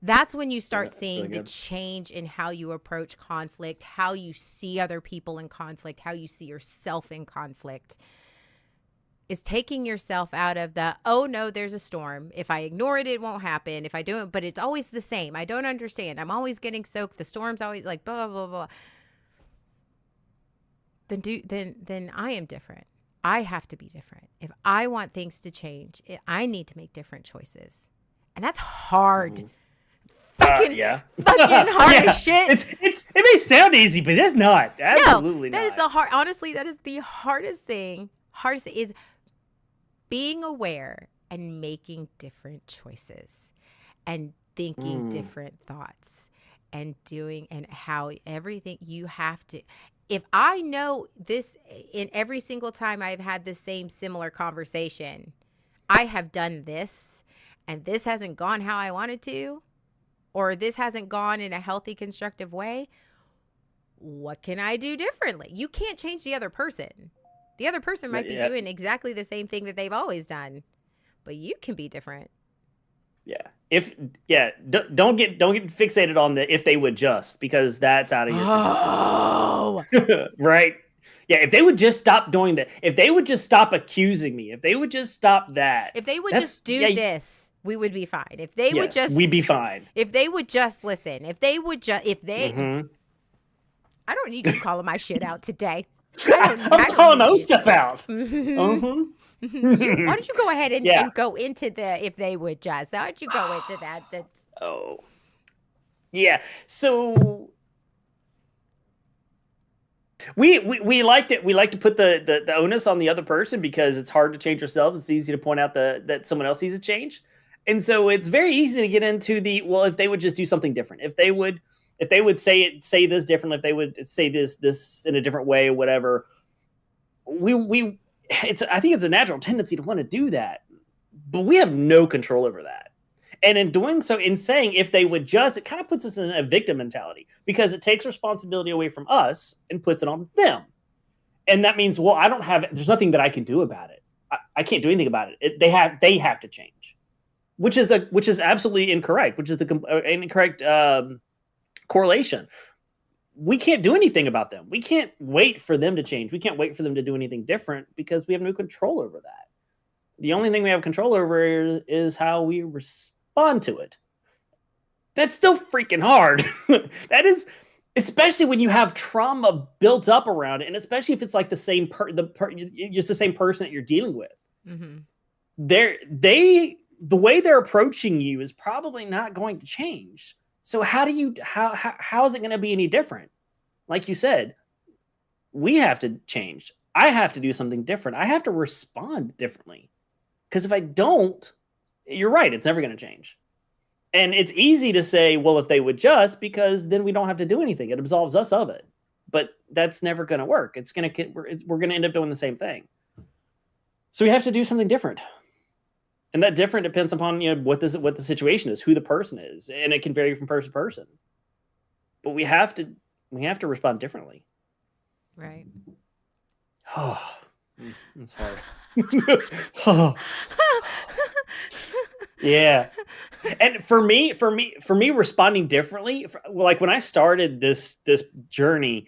That's when you start seeing really the change in how you approach conflict, how you see other people in conflict, how you see yourself in conflict. Is taking yourself out of the, oh no, there's a storm. If I ignore it, it won't happen. If I do it, but it's always the same. I don't understand. I'm always getting soaked. The storm's always like blah, blah, blah. Then I am different. I have to be different. If I want things to change, I need to make different choices. And that's hard. Fucking hard as shit. It may sound easy, but it's not. Absolutely not. Honestly, that is the hardest thing. Hardest is being aware and making different choices and thinking different thoughts and doing and how everything you have to. If I know this in every single time I've had the same similar conversation, I have done this and this hasn't gone how I wanted to, or this hasn't gone in a healthy, constructive way, what can I do differently? You can't change the other person. The other person might be doing exactly the same thing that they've always done, but you can be different. Don't get fixated on the if they would just, because that's out of your control. Right. Yeah, if they would just stop doing that, if they would just stop accusing me, if they would just stop that. If they would just do this, we would be fine. If they would just we'd be fine. If they would just listen. If they I don't need you calling my shit out today. I'm calling those stuff out. Why don't you go ahead and go into the if they would just? Why don't you go into that? So we like to put the onus on the other person because it's hard to change ourselves. It's easy to point out that someone else needs to change, and so it's very easy to get into if they would just do something different, if they would say this differently, if they would say this in a different way, or whatever. I think it's a natural tendency to want to do that, but we have no control over that. And in doing so, in saying if they would just, it kind of puts us in a victim mentality because it takes responsibility away from us and puts it on them. And that means, there's nothing that I can do about it. I can't do anything about it. They have to change, which is absolutely incorrect, which is the incorrect correlation. We can't do anything about them. We can't wait for them to change. We can't wait for them to do anything different because we have no control over that. The only thing we have control over is how we respond to it. That's still freaking hard. That is, especially when you have trauma built up around it, and especially if it's like the same just the same person that you're dealing with. Mm-hmm. The way they're approaching you is probably not going to change. So how is it going to be any different? Like you said, we have to change. I have to do something different. I have to respond differently. Because if I don't, you're right, it's never going to change. And it's easy to say, well, if they would just, because then we don't have to do anything. It absolves us of it. But that's never going to work. We're going to end up doing the same thing. So we have to do something different. And that different depends upon, what the situation is, who the person is. And it can vary from person to person. But we have to respond differently. Right. Oh, that's hard. Yeah. And for me, responding differently, like when I started this journey,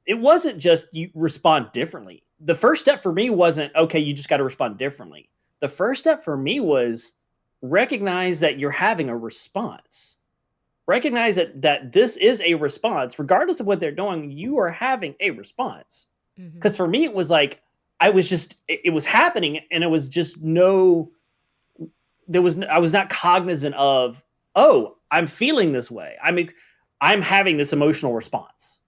it wasn't just you respond differently. The first step for me wasn't, okay, you just got to respond differently. The first step for me was recognize that you're having a response. Recognize that this is a response. Regardless of what they're doing, you are having a response. Because for me, it was like, it was happening, and it was just I was not cognizant of, oh, I'm feeling this way. I'm having this emotional response.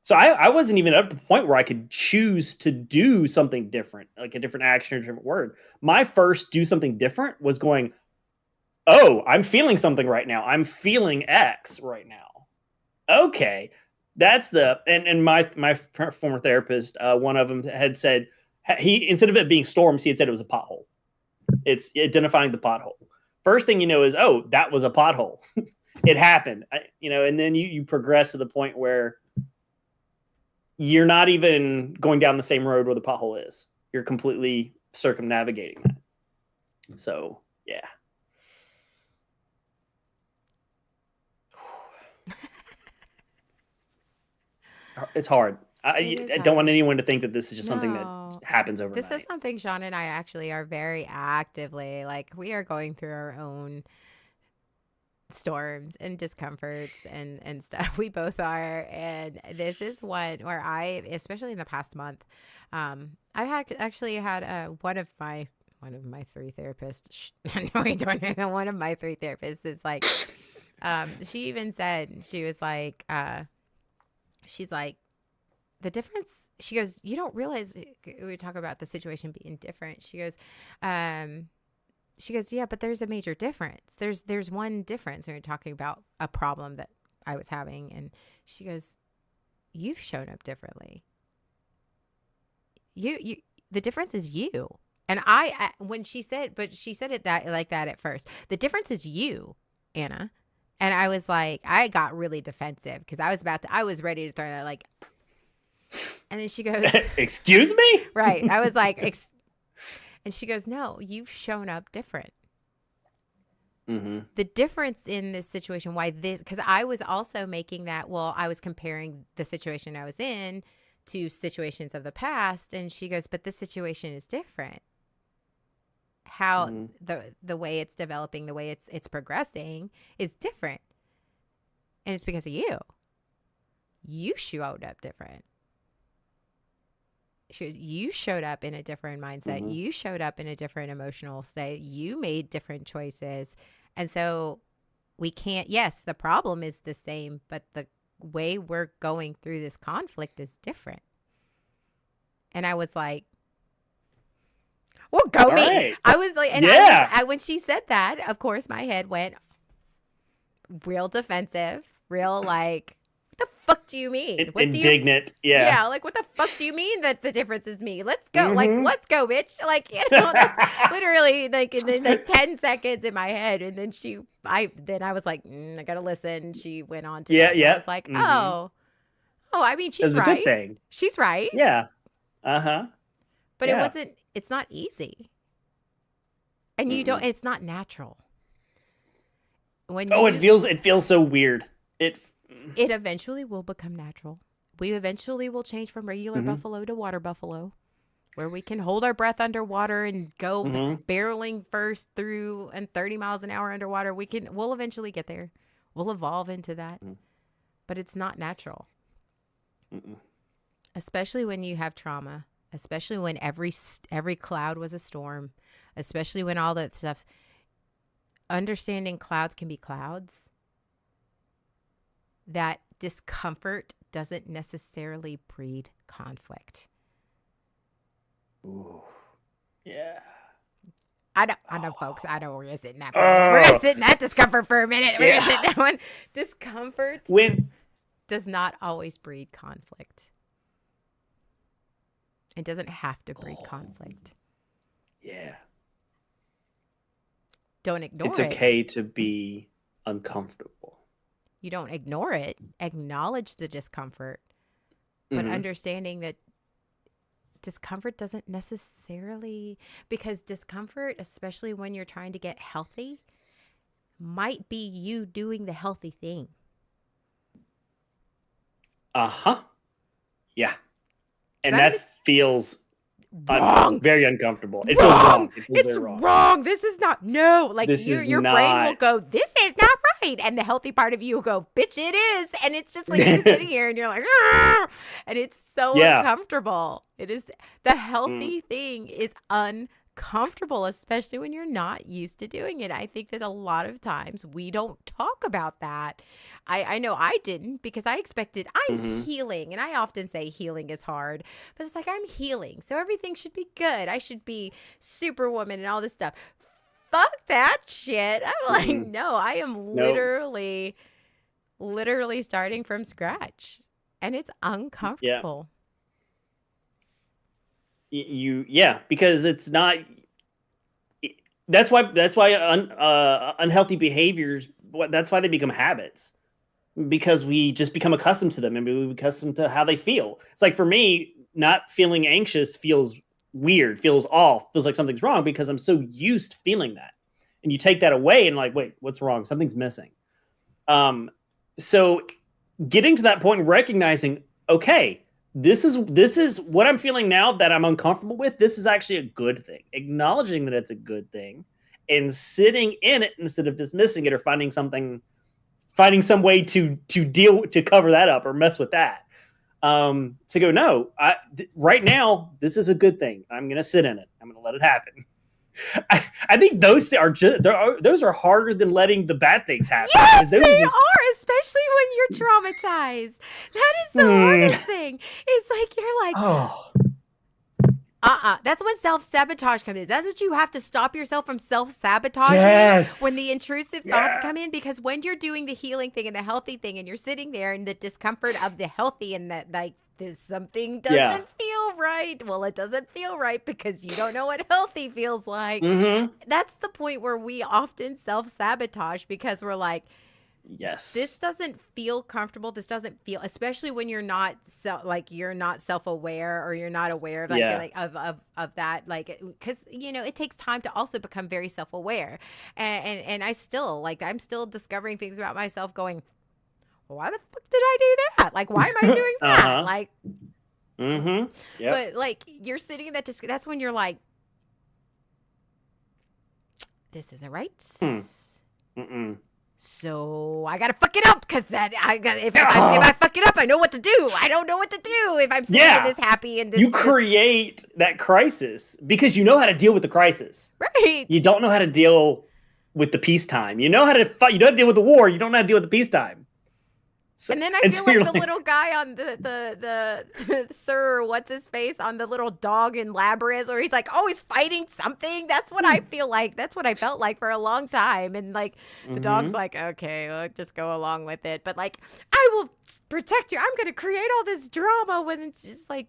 So I wasn't even at the point where I could choose to do something different, like a different action or a different word. My first do something different was going, oh, I'm feeling something right now. I'm feeling X right now. Okay. That's and my former therapist, one of them had said, instead of it being storms, he had said it was a pothole. It's identifying the pothole. First thing you know is, oh, that was a pothole. It happened, and then you progress to the point where you're not even going down the same road where the pothole is. You're completely circumnavigating that. So, yeah. It's hard. I don't want anyone to think that this is just something that happens overnight. This is something Sean and I actually are very actively, like, we are going through our own storms and discomforts and stuff. We both are. And this is one where especially in the past month, I actually had one of my 3 therapists. No, we don't know. One of my 3 therapists is like, she even said, she was like, she's like, the difference, she goes, you don't realize, we talk about the situation being different. She goes, yeah, but there's a major difference. There's one difference when you're talking about a problem that I was having. And she goes, you've shown up differently. The difference is you. And when she said it like that at first, the difference is you, Anna. And I was like, I got really defensive because I was ready to throw that, like, and then she goes, excuse me? Right. I was like, and she goes, no, you've shown up different. Mm-hmm. The difference in this situation, because I was also making that, I was comparing the situation I was in to situations of the past. And she goes, but this situation is different. How the way it's developing, the way it's progressing is different. And it's because of you. You showed up different. You showed up in a different mindset. Mm-hmm. You showed up in a different emotional state. You made different choices. And so we can't, yes, the problem is the same, but the way we're going through this conflict is different. And I was like, well, go all me. Right. I was like, and yeah. When she said that, of course, my head went real defensive, real like, what the fuck do you mean? Indignant. Yeah, like, what the fuck do you mean that the difference is me? Let's go. Mm-hmm. Like, let's go, bitch. Like, that's literally like, and then like 10 seconds in my head. And then I was like, I gotta listen. She went on to yeah. I was like, oh, I mean, she's right. A good thing. She's right. Yeah. Uh-huh. But it's not easy. And you don't, it's not natural. It feels so weird. It eventually will become natural. We eventually will change from regular buffalo to water buffalo. where we can hold our breath underwater and go Mm-hmm. barreling first through and 30 miles an hour underwater. We'll eventually get there. We'll evolve into that, but it's not natural. Mm-mm. Especially when you have trauma, especially when every cloud was a storm, especially when all that stuff. Understanding clouds can be clouds. That discomfort doesn't necessarily breed conflict. Ooh. Yeah. I know, folks. I know we're gonna sit in that for a minute. We're gonna sit in that discomfort for a minute. We're gonna sit in that one. Discomfort does not always breed conflict. It doesn't have to breed conflict. Yeah. Don't ignore it. It's okay to be uncomfortable. You don't ignore it. Acknowledge the discomfort, but understanding that discomfort doesn't necessarily, because discomfort, especially when you're trying to get healthy, might be you doing the healthy thing. Yeah. And That that feels wrong. Very uncomfortable. It Wrong. feels wrong. It feels It's very wrong. wrong. This is not, no. Like This is your brain will not- go, this is not right. And the healthy part of you will go, bitch, it is. And it's just like you're sitting here and you're like, "Argh!" And it's so Yeah. uncomfortable. It is, the healthy thing is uncomfortable, especially when you're not used to doing it. I think that a lot of times we don't talk about that. I know I didn't, because I expected, I'm healing. And I often say healing is hard, but it's like, I'm healing, so everything should be good. I should be superwoman and all this stuff. Fuck that shit. I'm like, no, I am literally starting from scratch. And it's uncomfortable. Because it's not. That's why unhealthy behaviors. That's why they become habits, because we just become accustomed to them and we become accustomed to how they feel. It's like, for me, not feeling anxious feels weird, feels off, feels like something's wrong, because I'm so used to feeling that. And you take that away and like, wait, what's wrong? Something's missing. So getting to that point and recognizing, okay, this is what I'm feeling now that I'm uncomfortable with. This is actually a good thing. Acknowledging that it's a good thing and sitting in it instead of dismissing it or finding some way to cover that up or mess with that. To go, no, right now, this is a good thing. I'm going to sit in it. I'm going to let it happen. I think those are harder than letting the bad things happen. Yes, they are, especially when you're traumatized. That is the hardest thing. It's like, you're like, that's when self-sabotage comes in. That's what you have to stop yourself from self-sabotaging when the intrusive thoughts come in. Because when you're doing the healing thing and the healthy thing, and you're sitting there in the discomfort of the healthy, and that, like, this something doesn't feel right. Well, it doesn't feel right because you don't know what healthy feels like. That's the point where we often self-sabotage, because we're like, yes, this doesn't feel comfortable. This doesn't feel, especially when you're not you're not self-aware, or you're not aware of of that, like, because it takes time to also become very self-aware, and I'm still discovering things about myself, going, why the fuck did I do that? Like, why am I doing that? Like, but like, you're sitting in that that's when you're like, this isn't right. So I gotta fuck it up, because if I fuck it up, I know what to do. I don't know what to do if I'm sitting in this happy and this. You create that crisis because you know how to deal with the crisis. Right. You don't know how to deal with the peacetime. You know how to fight. You know how to deal with the war. You don't know how to deal with the peacetime. So, and then I feel like the little guy on the Sir what's his face on the little dog in Labyrinth, or he's like always fighting something. That's what I feel like. That's what I felt like for a long time. And like the dog's like, okay, we'll just go along with it. But like, I will protect you. I'm gonna create all this drama when it's just like,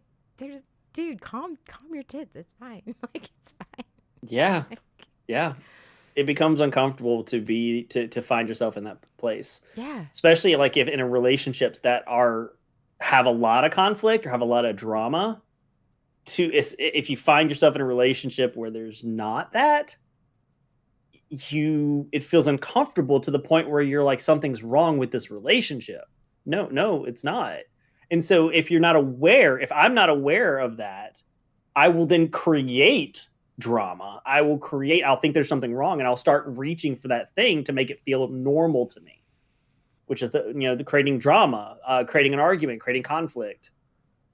dude, calm your tits. It's fine. Like, it's fine. Yeah. It becomes uncomfortable to find yourself in that place. Yeah. Especially like if in a relationships that have a lot of conflict or have a lot of drama. If you find yourself in a relationship where there's not that, it feels uncomfortable to the point where you're like, something's wrong with this relationship. No, it's not. And so if I'm not aware of that, I will then create drama. I'll think there's something wrong, and I'll start reaching for that thing to make it feel normal to me, which is the creating drama, creating an argument, creating conflict.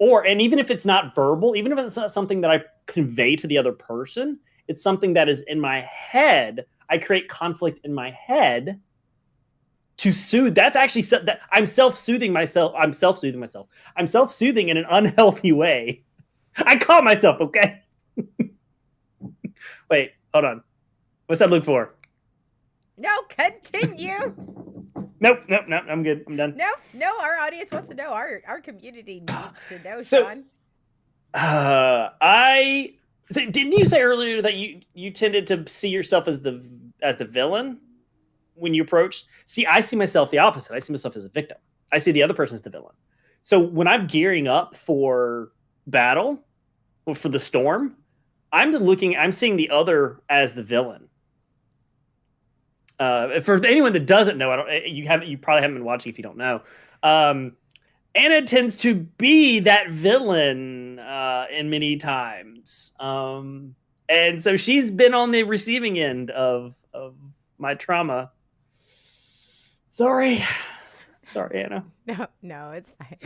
And even if it's not verbal, even if it's not something that I convey to the other person, it's something that is in my head. I create conflict in my head to soothe. That's actually that I'm self-soothing myself. I'm self-soothing in an unhealthy way. I caught myself, okay? Wait, hold on. What's that look for? No, continue. Nope, I'm good. I'm done. No, our audience wants to know. Our community needs to know, Sean. So didn't you say earlier that you tended to see yourself as the villain when you approached? See, I see myself the opposite. I see myself as a victim. I see the other person as the villain. So when I'm gearing up for battle, or for the storm, I'm seeing the other as the villain. For anyone that doesn't know, you probably haven't been watching if you don't know. Anna tends to be that villain in many times. And so she's been on the receiving end of my trauma. Sorry, Anna. No, it's fine.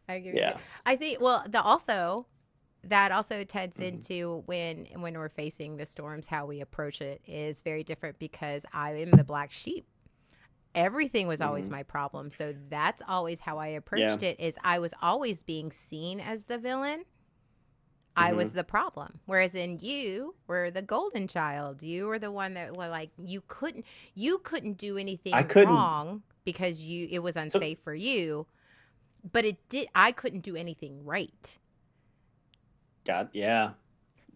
I give you. I think that also tends into when we're facing the storms, how we approach it is very different because I am the black sheep. Everything was always my problem. So that's always how I approached it, is I was always being seen as the villain. I was the problem. Whereas you were the golden child. You were the one that you couldn't do anything wrong because it was unsafe for you. But I couldn't do anything right. God, yeah.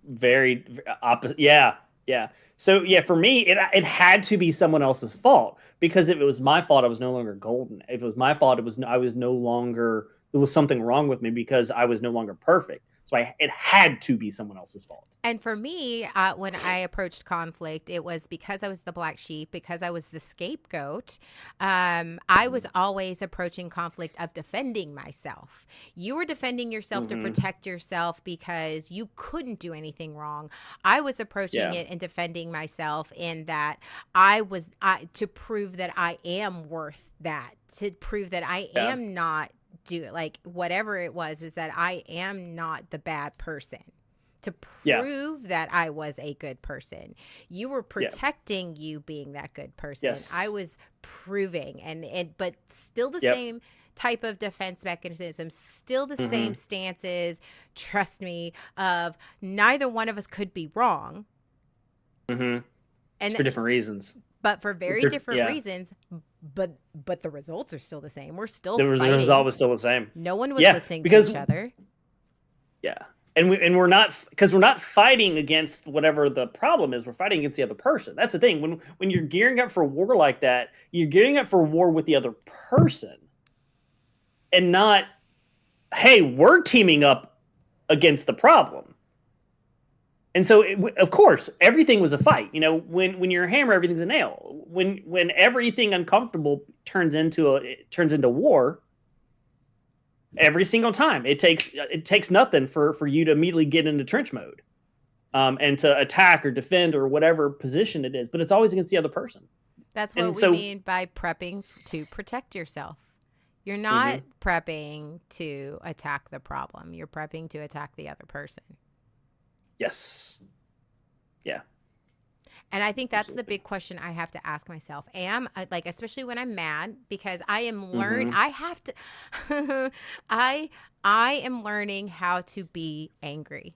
Very opposite. Yeah. So for me, it had to be someone else's fault, because if it was my fault, I was no longer golden. If it was my fault, there was something wrong with me because I was no longer perfect. So it had to be someone else's fault. And for me, when I approached conflict, it was because I was the black sheep, because I was the scapegoat. I was always approaching conflict of defending myself. You were defending yourself to protect yourself because you couldn't do anything wrong. I was approaching it and defending myself in that to prove that I am worth that, to prove that I am not whatever it was, is that I am not the bad person, to prove that I was a good person. You were protecting you being that good person. Yes. I was proving but still the same type of defense mechanism, still the same stances, trust me, of neither one of us could be wrong. And for different reasons. But for very different reasons, but the results are still the same. We're still fighting. The result was still the same. No one was listening to each other. Yeah, and we're not fighting against whatever the problem is. We're fighting against the other person. That's the thing. When you're gearing up for war like that, you're gearing up for war with the other person, and not, hey, we're teaming up against the problem. And so, of course, everything was a fight. When you're a hammer, everything's a nail. When everything uncomfortable turns into war, every single time, it takes nothing for you to immediately get into trench mode, and to attack or defend or whatever position it is. But it's always against the other person. That's what we mean by prepping to protect yourself. You're not prepping to attack the problem. You're prepping to attack the other person. Yes. Yeah. And I think that's the big question I have to ask myself. Especially when I'm mad, because I am learning, I have to, I am learning how to be angry,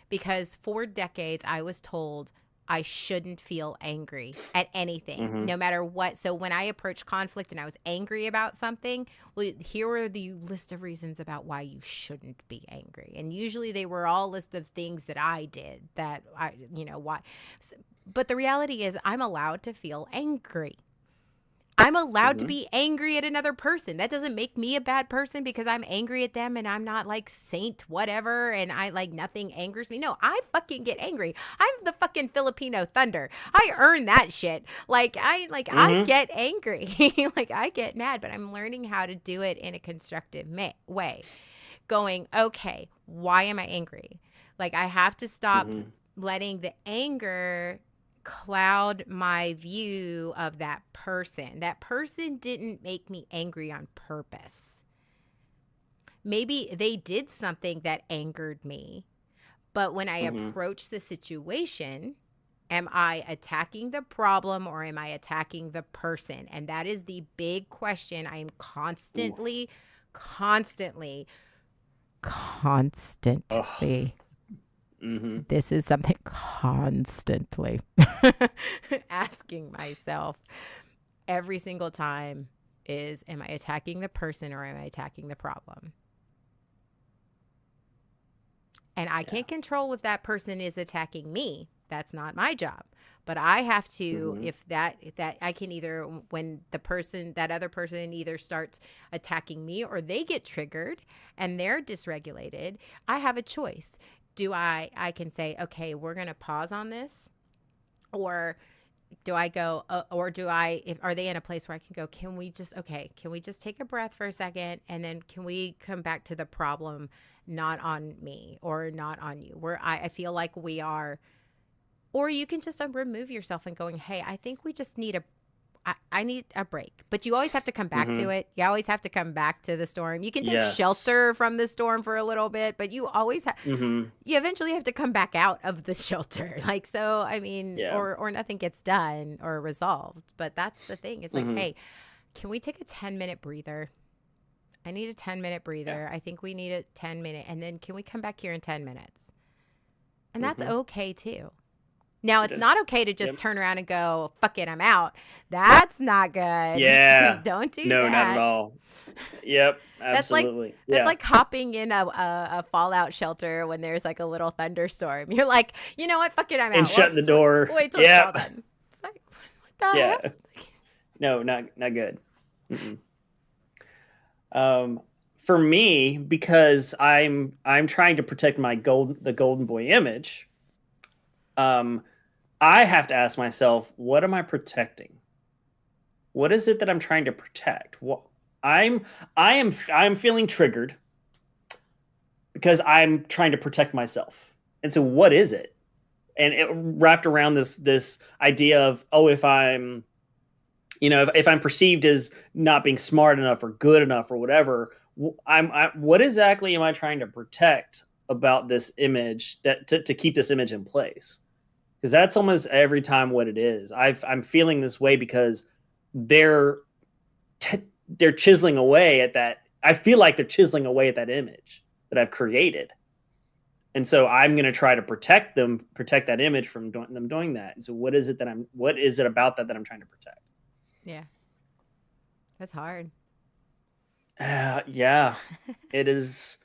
because for decades I was told I shouldn't feel angry at anything, no matter what. So when I approached conflict and I was angry about something, well, here are the list of reasons about why you shouldn't be angry. And usually they were all list of things that I did that why. But the reality is I'm allowed to feel angry. I'm allowed to be angry at another person. That doesn't make me a bad person because I'm angry at them and I'm not like saint whatever and nothing angers me. No, I fucking get angry. I'm the fucking Filipino thunder. I earn that shit. I get angry. I get mad, but I'm learning how to do it in a constructive way. going, okay, why am I angry? Like, I have to stop letting the anger cloud my view of that person. That person didn't make me angry on purpose. Maybe they did something that angered me, but when I approach the situation, am I attacking the problem or am I attacking the person? And that is the big question I am constantly this is something constantly asking myself every single time is, am I attacking the person or am I attacking the problem? And I can't control if that person is attacking me. That's not my job. But I have to, if that I can either, when that other person either starts attacking me or they get triggered and they're dysregulated, I have a choice. I can say, okay, we're going to pause on this, or do I go, or are they in a place where I can go, can we just take a breath for a second, and then can we come back to the problem, not on me or not on you, where I feel like we are, or you can just remove yourself and going, hey, I think we just need I need a break. But you always have to come back to it. You always have to come back to the storm. You can take shelter from the storm for a little bit, but you always have, you eventually have to come back out of the shelter. Like, so, I mean, or nothing gets done or resolved. But that's the thing. It's like, hey, can we take a 10-minute breather? I need a 10-minute breather. I think we need a 10-minute. And then can we come back here in 10 minutes? And that's okay too. Now, it's not okay to just turn around and go, fuck it, I'm out. That's not good. Yeah. Don't do that. No, not at all. Yep, absolutely. That's like hopping in a fallout shelter when there's like a little thunderstorm. You're like, you know what, fuck it, I'm out. And shut the door. Wait till it's all done. It's like, what the hell? No, not good. For me, because I'm trying to protect the golden boy image, I have to ask myself, what am I protecting? What is it that I'm trying to protect? What I am feeling triggered because I'm trying to protect myself. And so what is it? And it wrapped around this idea of, if I'm perceived as not being smart enough or good enough or whatever, what exactly am I trying to protect about this image to keep this image in place? Because that's almost every time what it is. I'm feeling this way because they're chiseling away at that. I feel like they're chiseling away at that image that I've created. And so I'm going to try to protect that image from them doing that. And so what is it about that I'm trying to protect? Yeah. That's hard. Yeah, it is.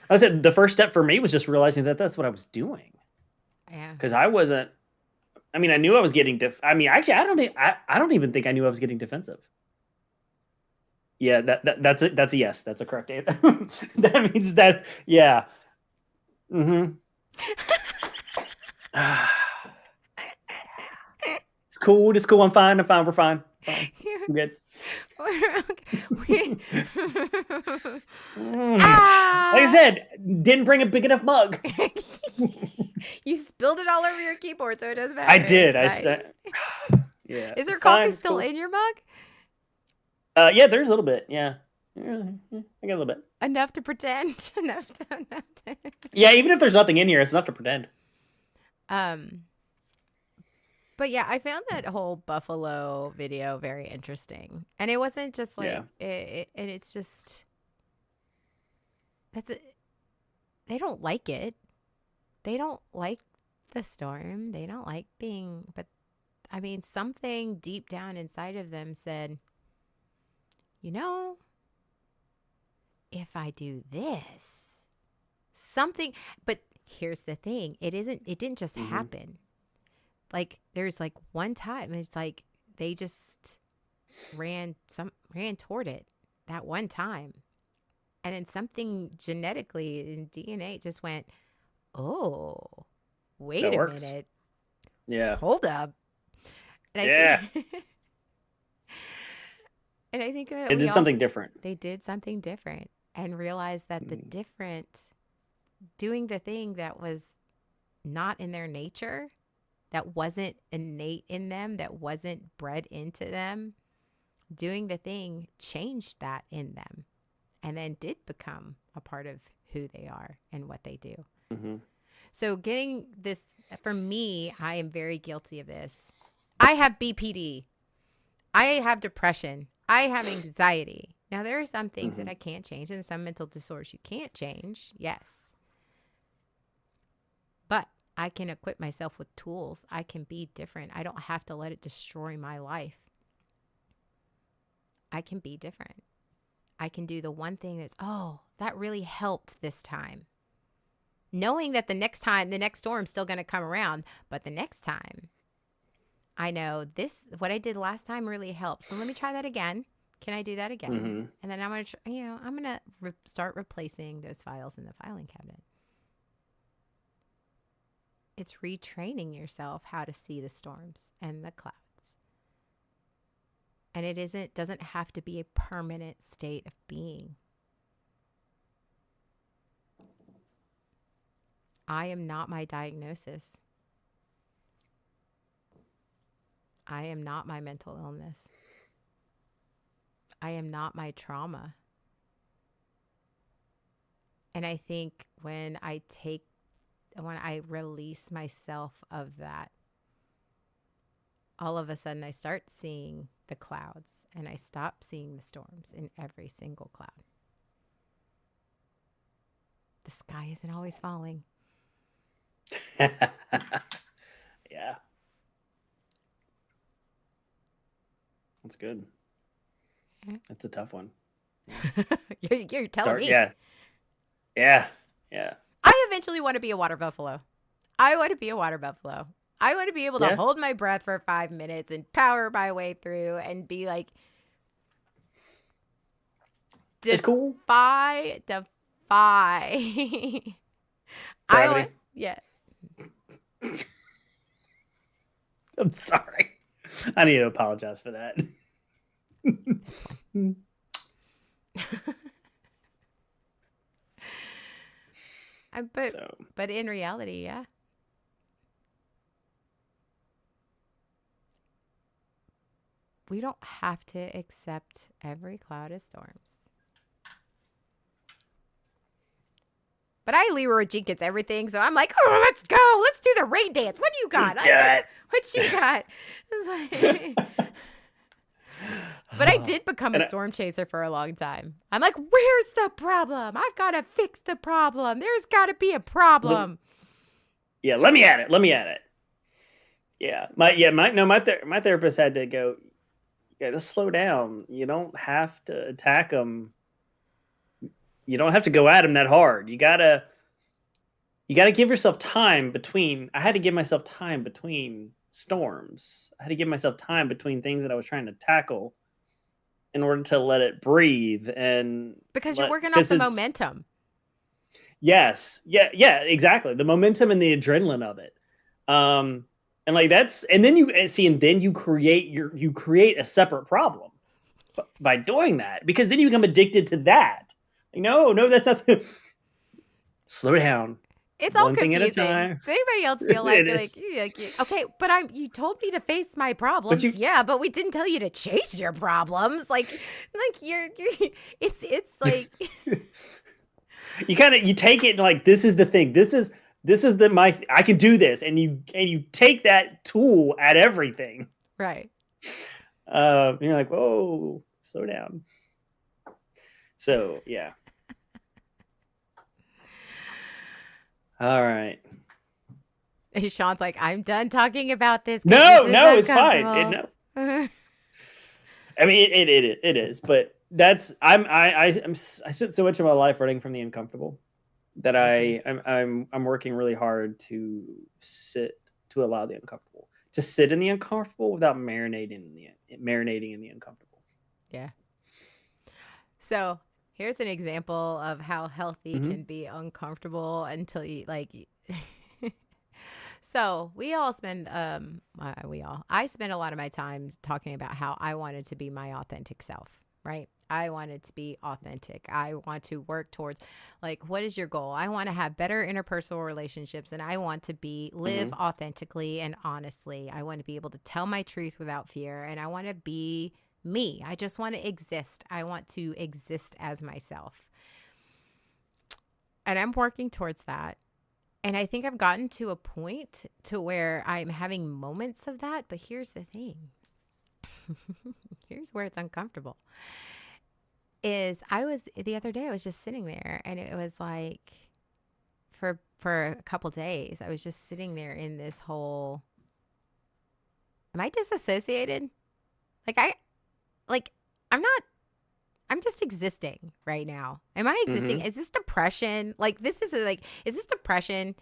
I said the first step for me was just realizing that that's what I was doing. Yeah. Because I wasn't. I mean, I knew I was getting. Actually, I don't even think I knew I was getting defensive. Yeah, that's it. That's a yes. That's a correct answer. That means that. Yeah. It's cool. It's cool. I'm fine. We're fine. I'm good. Like I said, didn't bring a big enough mug. You spilled it all over your keyboard, so it doesn't matter. I did. Yeah. Is there coffee still in your mug? Yeah, there's a little bit. Yeah. I got a little bit. Enough to pretend. enough to. Yeah, even if there's nothing in here, it's enough to pretend. But yeah, I found that whole buffalo video very interesting, and it wasn't just like and it's just they don't like it. They don't like the storm. They don't like being, but I mean, something deep down inside of them said, if I do this, something, but here's the thing. It didn't just happen. Like there's like one time it's like they just ran toward it that one time. And then something genetically in DNA just went, oh, wait a minute. Yeah. Hold up. And I think it did something different. They did something different. and realize that doing the thing that was not in their nature, that wasn't innate in them, that wasn't bred into them, doing the thing changed that in them and then did become a part of who they are and what they do. Mm-hmm. So getting this, for me, I am very guilty of this. I have BPD. I have depression. I have anxiety. Now, there are some things that I can't change and some mental disorders you can't change. Yes. But I can equip myself with tools. I can be different. I don't have to let it destroy my life. I can be different. I can do the one thing that's, oh, that really helped this time. Knowing that the next storm's still going to come around, but the next time, I know what I did last time really helped. So let me try that again. Can I do that again? Mm-hmm. And then I'm going to, start replacing those files in the filing cabinet. It's retraining yourself how to see the storms and the clouds. And it doesn't have to be a permanent state of being. I am not my diagnosis. I am not my mental illness. I am not my trauma. And I think when I release myself of that, all of a sudden I start seeing the clouds and I stop seeing the storms in every single cloud. The sky isn't always falling. Yeah. That's good. Yeah. That's a tough one. You're telling me. Yeah. Yeah. Yeah. I eventually want to be a water buffalo. I want to be able to hold my breath for 5 minutes and power my way through and be like, it's cool. Defy. Gravity. Yeah. I'm sorry. I need to apologize for that. But in reality, yeah. We don't have to accept every cloud as storms. But I Leroy Jenkins everything, so I'm like, oh, let's go. Let's do the rain dance. What do you got? What you got? But I did become a storm chaser for a long time. I'm like, where's the problem? I've got to fix the problem. There's got to be a problem. Let me at it. Yeah. My therapist had to go, you gotta slow down. You don't have to attack them. You don't have to go at them that hard. You gotta give yourself time between. I had to give myself time between storms. I had to give myself time between things that I was trying to tackle in order to let it breathe. And because you're working off the momentum. Yes. Yeah, exactly. The momentum and the adrenaline of it. And like then you create a separate problem by doing that, because then you become addicted to that. No, that's not slow down. It's all confusing. Does anybody else feel like okay, but you told me to face my problems, but we didn't tell you to chase your problems. Like you're it's like you take it like, this is the thing. This is I can do this, and you take that tool at everything. Right. You're like, whoa, slow down. So yeah. All right. Sean's like, I'm done talking about this. No, it's fine. I mean, it is, but I spent so much of my life running from the uncomfortable that I'm working really hard to allow the uncomfortable, to sit in the uncomfortable without marinating in the uncomfortable. Yeah. So here's an example of how healthy can be uncomfortable until you So I spend a lot of my time talking about how I wanted to be my authentic self, right? I want it to be authentic. I want to work towards, like, what is your goal? I want to have better interpersonal relationships, and I want to live Mm-hmm. authentically and honestly. I want to be able to tell my truth without fear, and I want to be me. I just want to exist. I want to exist as myself. And I'm working towards that. And I think I've gotten to a point to where I'm having moments of that. But here's the thing. Here's where it's uncomfortable. The other day I was just sitting there, and it was like for a couple days I was just sitting there in this whole, am I disassociated? Like I'm not, I'm just existing right now. Am I existing? Mm-hmm. Is this depression? Like, is this depression?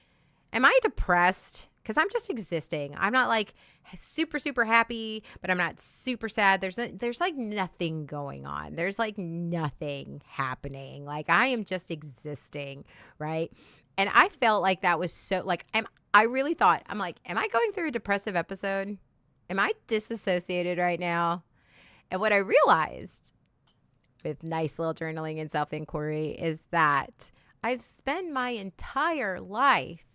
Am I depressed? Because I'm just existing. I'm not like super, super happy, but I'm not super sad. There's like nothing going on. There's like nothing happening. Like, I am just existing, right? And I felt like that was so, like, I really thought, I'm like, am I going through a depressive episode? Am I disassociated right now? And what I realized with nice little journaling and self-inquiry is that I've spent my entire life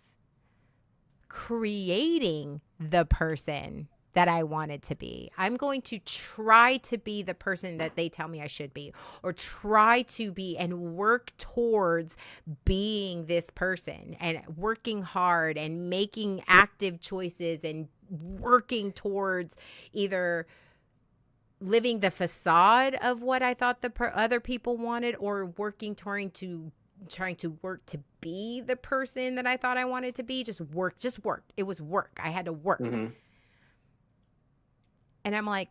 creating the person that I wanted to be. I'm going to try to be the person that they tell me I should be, or try to be and work towards being this person, and working hard and making active choices and working towards either living the facade of what I thought the other people wanted, or working trying to work to be the person that I thought I wanted to be. Just work. It was work. I had to work. Mm-hmm. And I'm like,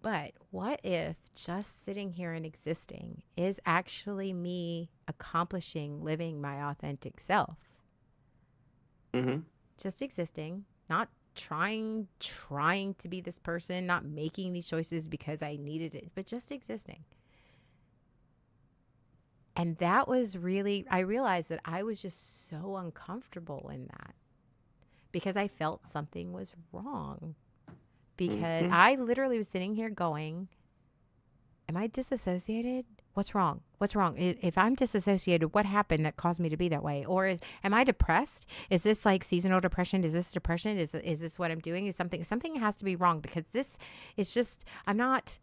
but what if just sitting here and existing is actually me accomplishing living my authentic self? Mm-hmm. Just existing, not trying to be this person, not making these choices because I needed it, but just existing. And that was really, I realized that I was just so uncomfortable in that because I felt something was wrong. Because Mm-hmm. I literally was sitting here going, am I disassociated? What's wrong? What's wrong? If I'm disassociated, what happened that caused me to be that way? Or am I depressed? Is this like seasonal depression? Is this depression? Is this what I'm doing? Is something has to be wrong, because this is just, I'm not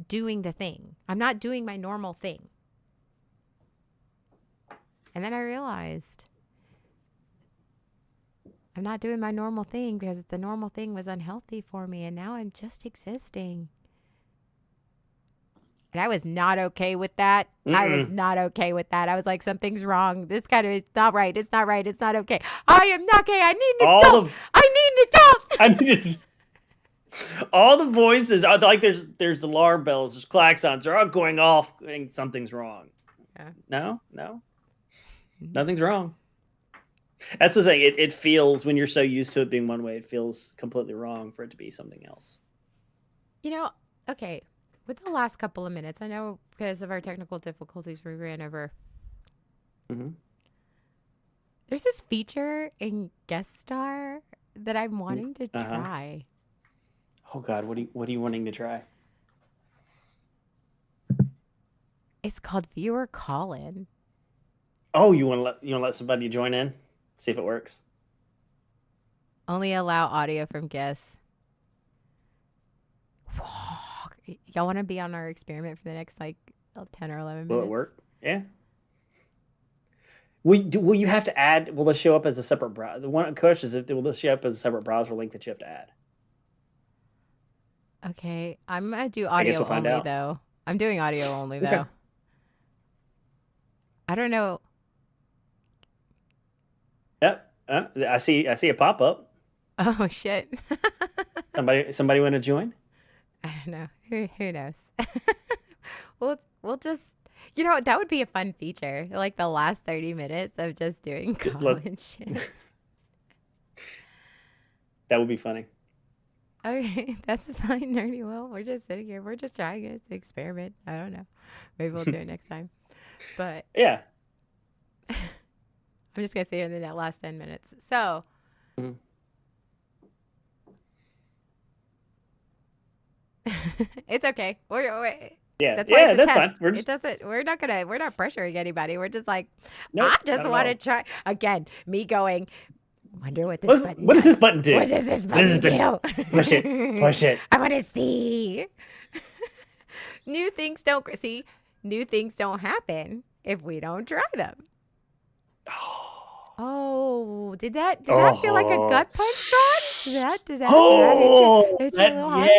doing the thing. I'm not doing my normal thing. And then I realized I'm not doing my normal thing because the normal thing was unhealthy for me. And now I'm just existing. And I was not okay with that. Mm-mm. I was not okay with that. I was like, something's wrong. This kind of, it's not right. It's not right. It's not okay. I am not okay. I need an adult. I need an adult. I need all the voices are like, there's alarm bells, there's klaxons, they're all going off and something's wrong. Yeah. No, nothing's wrong. That's the thing. It feels, when you're so used to it being one way, it feels completely wrong for it to be something else. You know, okay, with the last couple of minutes, I know because of our technical difficulties, we ran over. Mm-hmm. There's this feature in Guest Star that I'm wanting to try. Oh God, what are you wanting to try? It's called Viewer Call-In. Oh, you want to let somebody join in, see if it works? Only allow audio from guests. Y'all want to be on our experiment for the next like 10 or 11 minutes? Will it work? Yeah. Will you have to add? Will this show up as a separate browser? The one question is, will this show up as a separate browser link that you have to add? Okay, I'm gonna do audio only though. I'm doing audio only though. Okay. I don't know. Yep, I see a pop up. Oh shit! somebody want to join? I don't know. Who knows? We'll just, you know, that would be a fun feature. Like the last 30 minutes of just doing call-in shit. That would be funny. Okay, that's fine, Nerdy. Well, we're just sitting here. We're just trying it. It's an experiment. I don't know. Maybe we'll do it next time. But yeah, I'm just gonna say it in that last 10 minutes. So. Mm-hmm. It's okay. Yeah, That's why yeah, it's a that's fine. test. It doesn't, we're not pressuring anybody. We're just like, I Nope, just not at want to all. try. Again, me going, wonder what this button What does this does. button do? What does this What does button this button? do? Push it, push it. I want to see. New things don't see. New things don't happen if we don't try them. Oh, did that feel like a Oh, gut punch, Sean? Did that oh, hit you a that little yes. hard?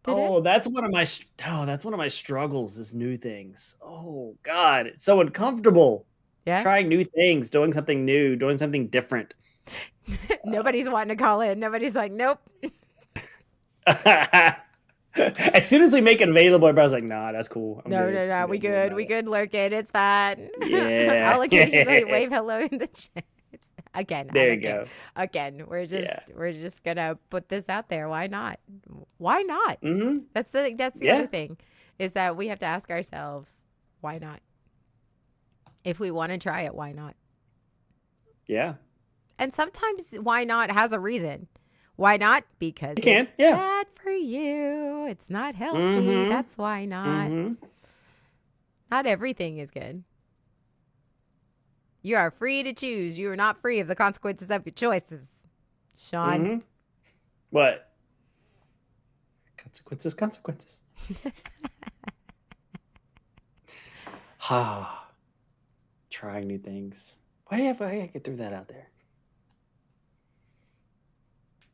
Did it? Oh, that's one of my struggles is new things. Oh God, it's so uncomfortable. Yeah. Trying new things, doing something new, doing something different. Nobody's wanting to call in. Nobody's like, nope. As soon as we make it available, everybody's like, "Nah, that's cool. I'm No, good. no, I'm no. We good. Don't worry good. about We it." good lurking. It's fine. Yeah. I'll occasionally wave hello in the chat. Again, I There you don't care. go. Again, Yeah. we're just gonna put this out there. Why not? Why not? Mm-hmm. That's the other Yeah. thing, is that we have to ask ourselves, why not? If we want to try it, why not? Yeah. And sometimes why not has a reason. Why not? Because You can. it's Yeah. bad for you. It's not healthy. Mm-hmm. That's why not. Mm-hmm. Not everything is good. You are free to choose. You are not free of the consequences of your choices. Sean. Mm-hmm. What? Consequences. Ah, trying new things. Why do I get through that out there?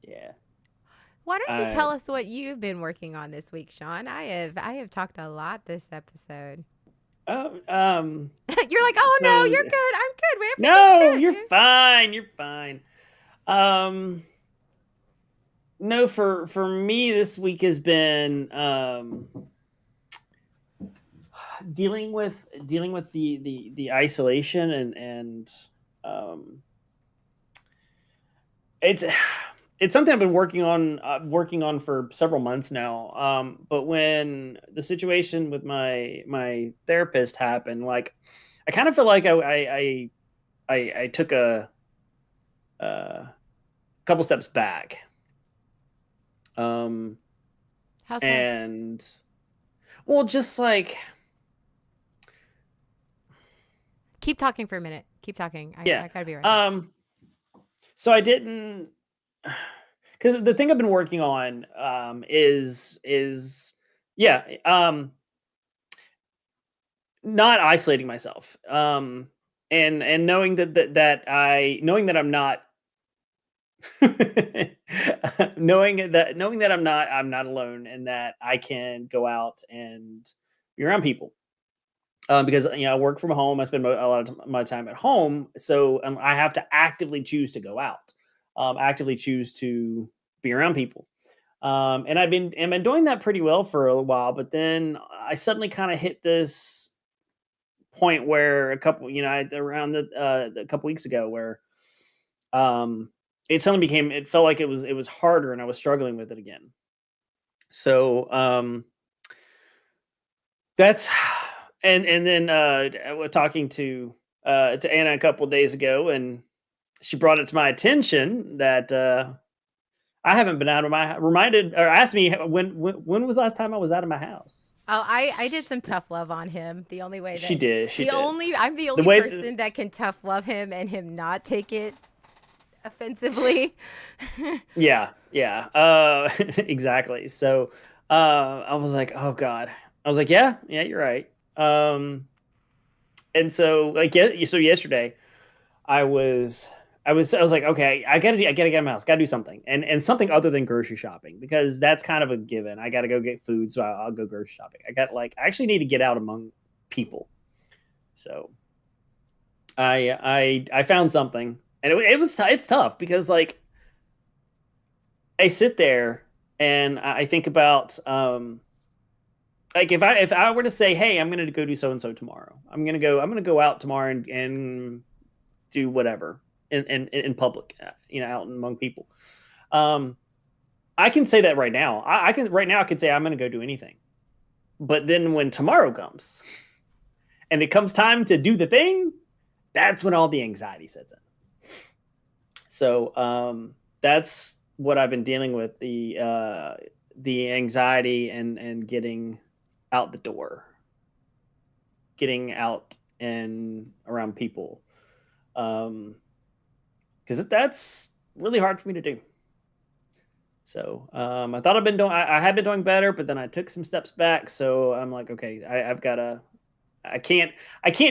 Yeah. Why don't you tell us what you've been working on this week, Sean? I have talked a lot this episode. Oh, You're like, oh no, so- you're good. I'm good. Everything's no, good. you're fine. You're fine. No, for me, this week has been dealing with the isolation and it's something I've been working on for several months now. But when the situation with my therapist happened, like I kind of feel like I took a couple steps back. How's that? And well, just like Keep talking for a minute. Keep talking. I gotta be right. So I didn't, because the thing I've been working on is not isolating myself, and knowing knowing that I'm not knowing that I'm not alone, and that I can go out and be around people. Because I work from home, I spend a lot of my time at home, so I have to actively choose to go out, actively choose to be around people, and I've been doing that pretty well for a while. But then I suddenly kind of hit this point where around a couple weeks ago, where it felt like it was harder, and I was struggling with it again. So that's and then we're talking to Anna a couple days ago, and she brought it to my attention that I haven't been out of my reminded or asked me when was the last time I was out of my house. Oh, I did some tough love on him. The only way that She did. I'm the only person that can tough love him and him not take it offensively. Yeah. Exactly. So I was like, oh God. I was like, yeah, you're right. And so yesterday I was like, okay, I gotta get out of my house, gotta do something, and something other than grocery shopping, because that's kind of a given. I gotta go get food, so I'll go grocery shopping. I actually need to get out among people. So I found something, and it's tough, because like I sit there and I think about like if I were to say, hey, I'm gonna go do so and so tomorrow. I'm gonna go out tomorrow and do whatever in public, out among people. I can say that right now. I can say I'm going to go do anything. But then when tomorrow comes and it comes time to do the thing, that's when all the anxiety sets in. So that's what I've been dealing with, the anxiety and getting out the door, getting out and around people. Because that's really hard for me to do. So I thought I had been doing better, but then I took some steps back. So I'm like, okay, I've got to. I can't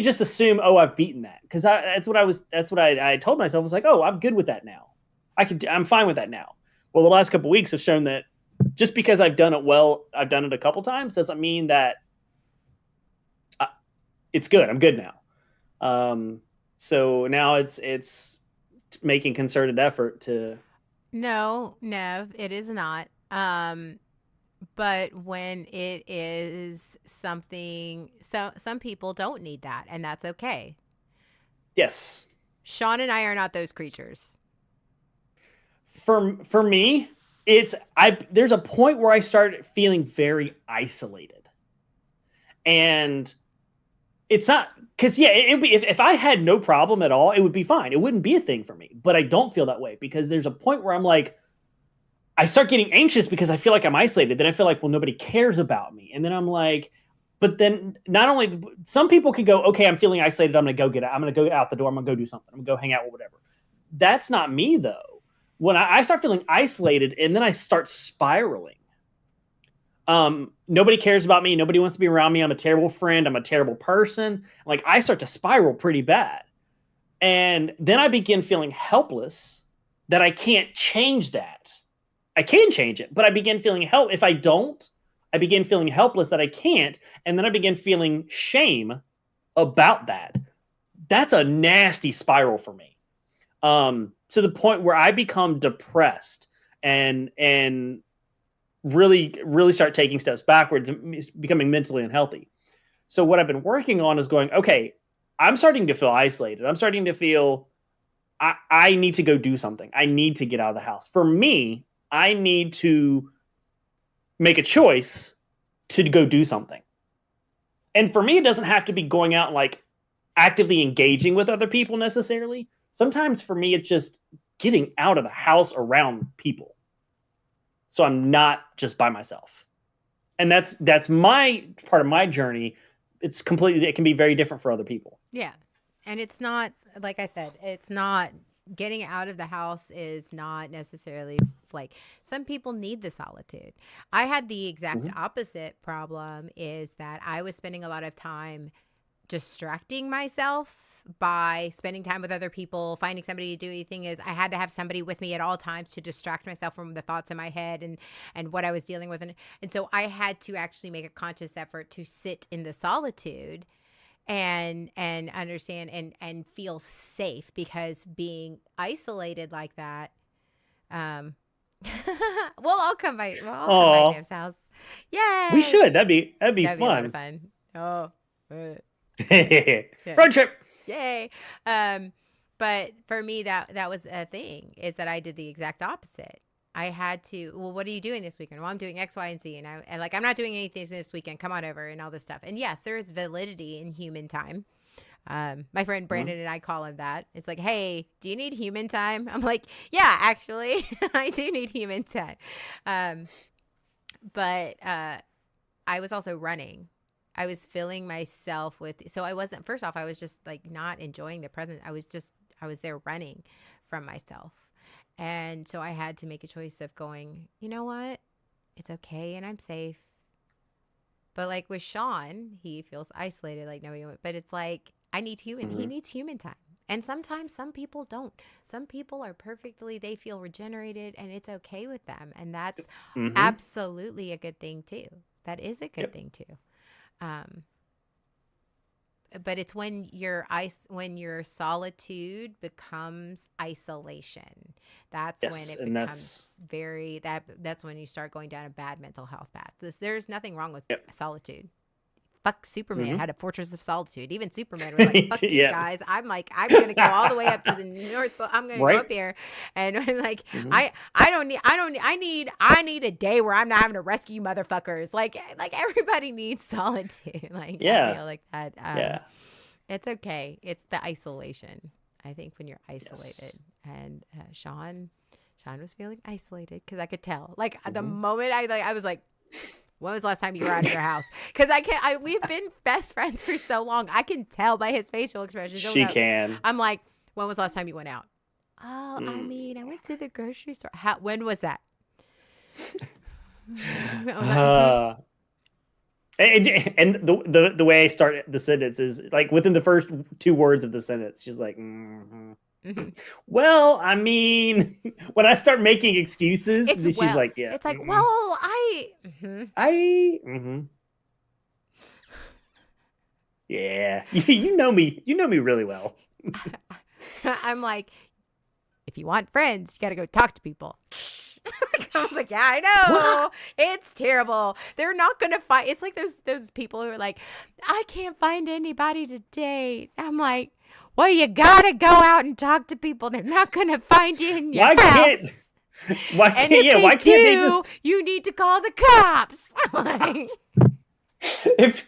just assume, oh, I've beaten that, because that's what I told myself. I was like, oh, I'm good with that now. I'm fine with that now. Well, the last couple of weeks have shown that just because I've done it well, I've done it a couple times, doesn't mean that it's good. I'm good now. So now it's making concerted effort to. No, Nev, it is not. But when it is something, so some people don't need that, and that's okay. Yes. Sean and I are not those creatures. For me, there's a point where I started feeling very isolated, and it's not because if I had no problem at all, it would be fine. It wouldn't be a thing for me. But I don't feel that way, because there's a point where I'm like, I start getting anxious because I feel like I'm isolated. Then I feel like, well, nobody cares about me. And then I'm like, but then not only some people can go, okay, I'm feeling isolated. I'm going to go out the door. I'm going to go do something. I'm going to go hang out or whatever. That's not me though. When I start feeling isolated and then I start spiraling, nobody cares about me. Nobody wants to be around me. I'm a terrible friend. I'm a terrible person. Like, I start to spiral pretty bad. And then I begin feeling helpless that I can't change that. I can change it, but I begin feeling if I don't, I begin feeling helpless that I can't. And then I begin feeling shame about that. That's a nasty spiral for me. To the point where I become depressed and really, really start taking steps backwards and becoming mentally unhealthy. So what I've been working on is going, okay, I'm starting to feel isolated. I'm starting to feel I need to go do something. I need to get out of the house. For me, I need to make a choice to go do something. And for me, it doesn't have to be going out and like actively engaging with other people necessarily. Sometimes for me, it's just getting out of the house around people, so I'm not just by myself. And that's my part of my journey. It can be very different for other people. Yeah. And it's not, like I said, it's not getting out of the house is not necessarily like, some people need the solitude. I had the exact opposite problem, is that I was spending a lot of time distracting myself by spending time with other people, finding somebody to do anything. Is I had to have somebody with me at all times to distract myself from the thoughts in my head and what I was dealing with. And so I had to actually make a conscious effort to sit in the solitude and understand and feel safe, because being isolated like that, well, I'll come by Jim's house. Yay! We should. That'd be That'd be a lot fun. of fun. Oh, road trip. Yay. But for me, that was a thing, is that I did the exact opposite. I had to, well, what are you doing this weekend? Well, I'm doing X, Y, and Z. And like, I'm not doing anything this weekend. Come on over and all this stuff. And yes, there is validity in human time. My friend Brandon and I call him that. It's like, hey, do you need human time? I'm like, yeah, actually, I do need human time. But I was also running. I was filling myself with, so I wasn't, first off, I was just like not enjoying the present. I was there running from myself. And so I had to make a choice of going, you know what? It's okay and I'm safe. But like with Sean, he feels isolated, like nobody, but it's like, I need he needs human time. And sometimes some people don't. Some people are they feel regenerated and it's okay with them. And that's absolutely a good thing too. That is a good thing too. But it's when your solitude becomes isolation. That's when it becomes that's when you start going down a bad mental health path. There's nothing wrong with solitude. Fuck Superman had a fortress of solitude. Even Superman was like, fuck you guys. I'm like, I'm going to go all the way up to the North Pole. I'm going to go up here. And I'm like, I need a day where I'm not having to rescue motherfuckers. Like everybody needs solitude. Like, I feel like that. It's okay. It's the isolation. I think when you're isolated, and Sean was feeling isolated because I could tell, like the moment I was like, when was the last time you were out of your house? Because we've been best friends for so long. I can tell by his facial expressions. She can. I'm like, when was the last time you went out? Oh, I mean, I went to the grocery store. When was that? And the way I start the sentence is like within the first 2 words of the sentence, she's like, well, I mean, when I start making excuses, she's like, yeah. It's like, well, yeah, you know me really well. I'm like, if you want friends, you got to go talk to people. I was like, yeah, I know. It's terrible. They're not going to find. It's like those people who are like, I can't find anybody to date. I'm like, well, you got to go out and talk to people. They're not going to find you in your house. Why can't they just... You need to call the cops. If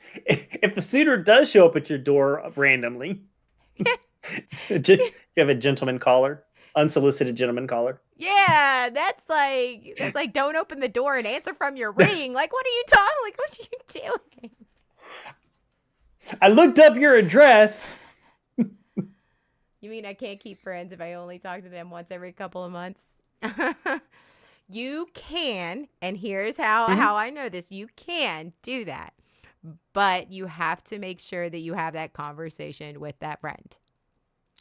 a suitor does show up at your door randomly, you have a gentleman caller. Unsolicited gentleman caller. Yeah, that's like don't open the door and answer from your ring. Like, what are you talking? Like, what are you doing? I looked up your address. You mean I can't keep friends if I only talk to them once every couple of months? You can, and here's how I know this. You can do that, but you have to make sure that you have that conversation with that friend.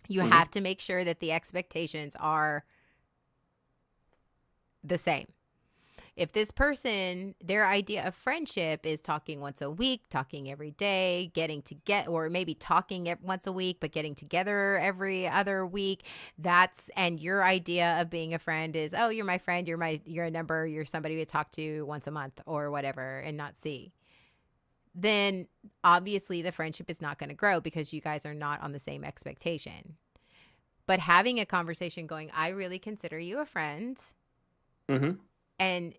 You have to make sure that the expectations are the same. If this person, their idea of friendship is talking once a week, talking every day, or maybe talking once a week, but getting together every other week, and your idea of being a friend is, oh, you're my friend, you're a number, you're somebody we talk to once a month or whatever and not see. Then obviously the friendship is not going to grow because you guys are not on the same expectation. But having a conversation going, I really consider you a friend. And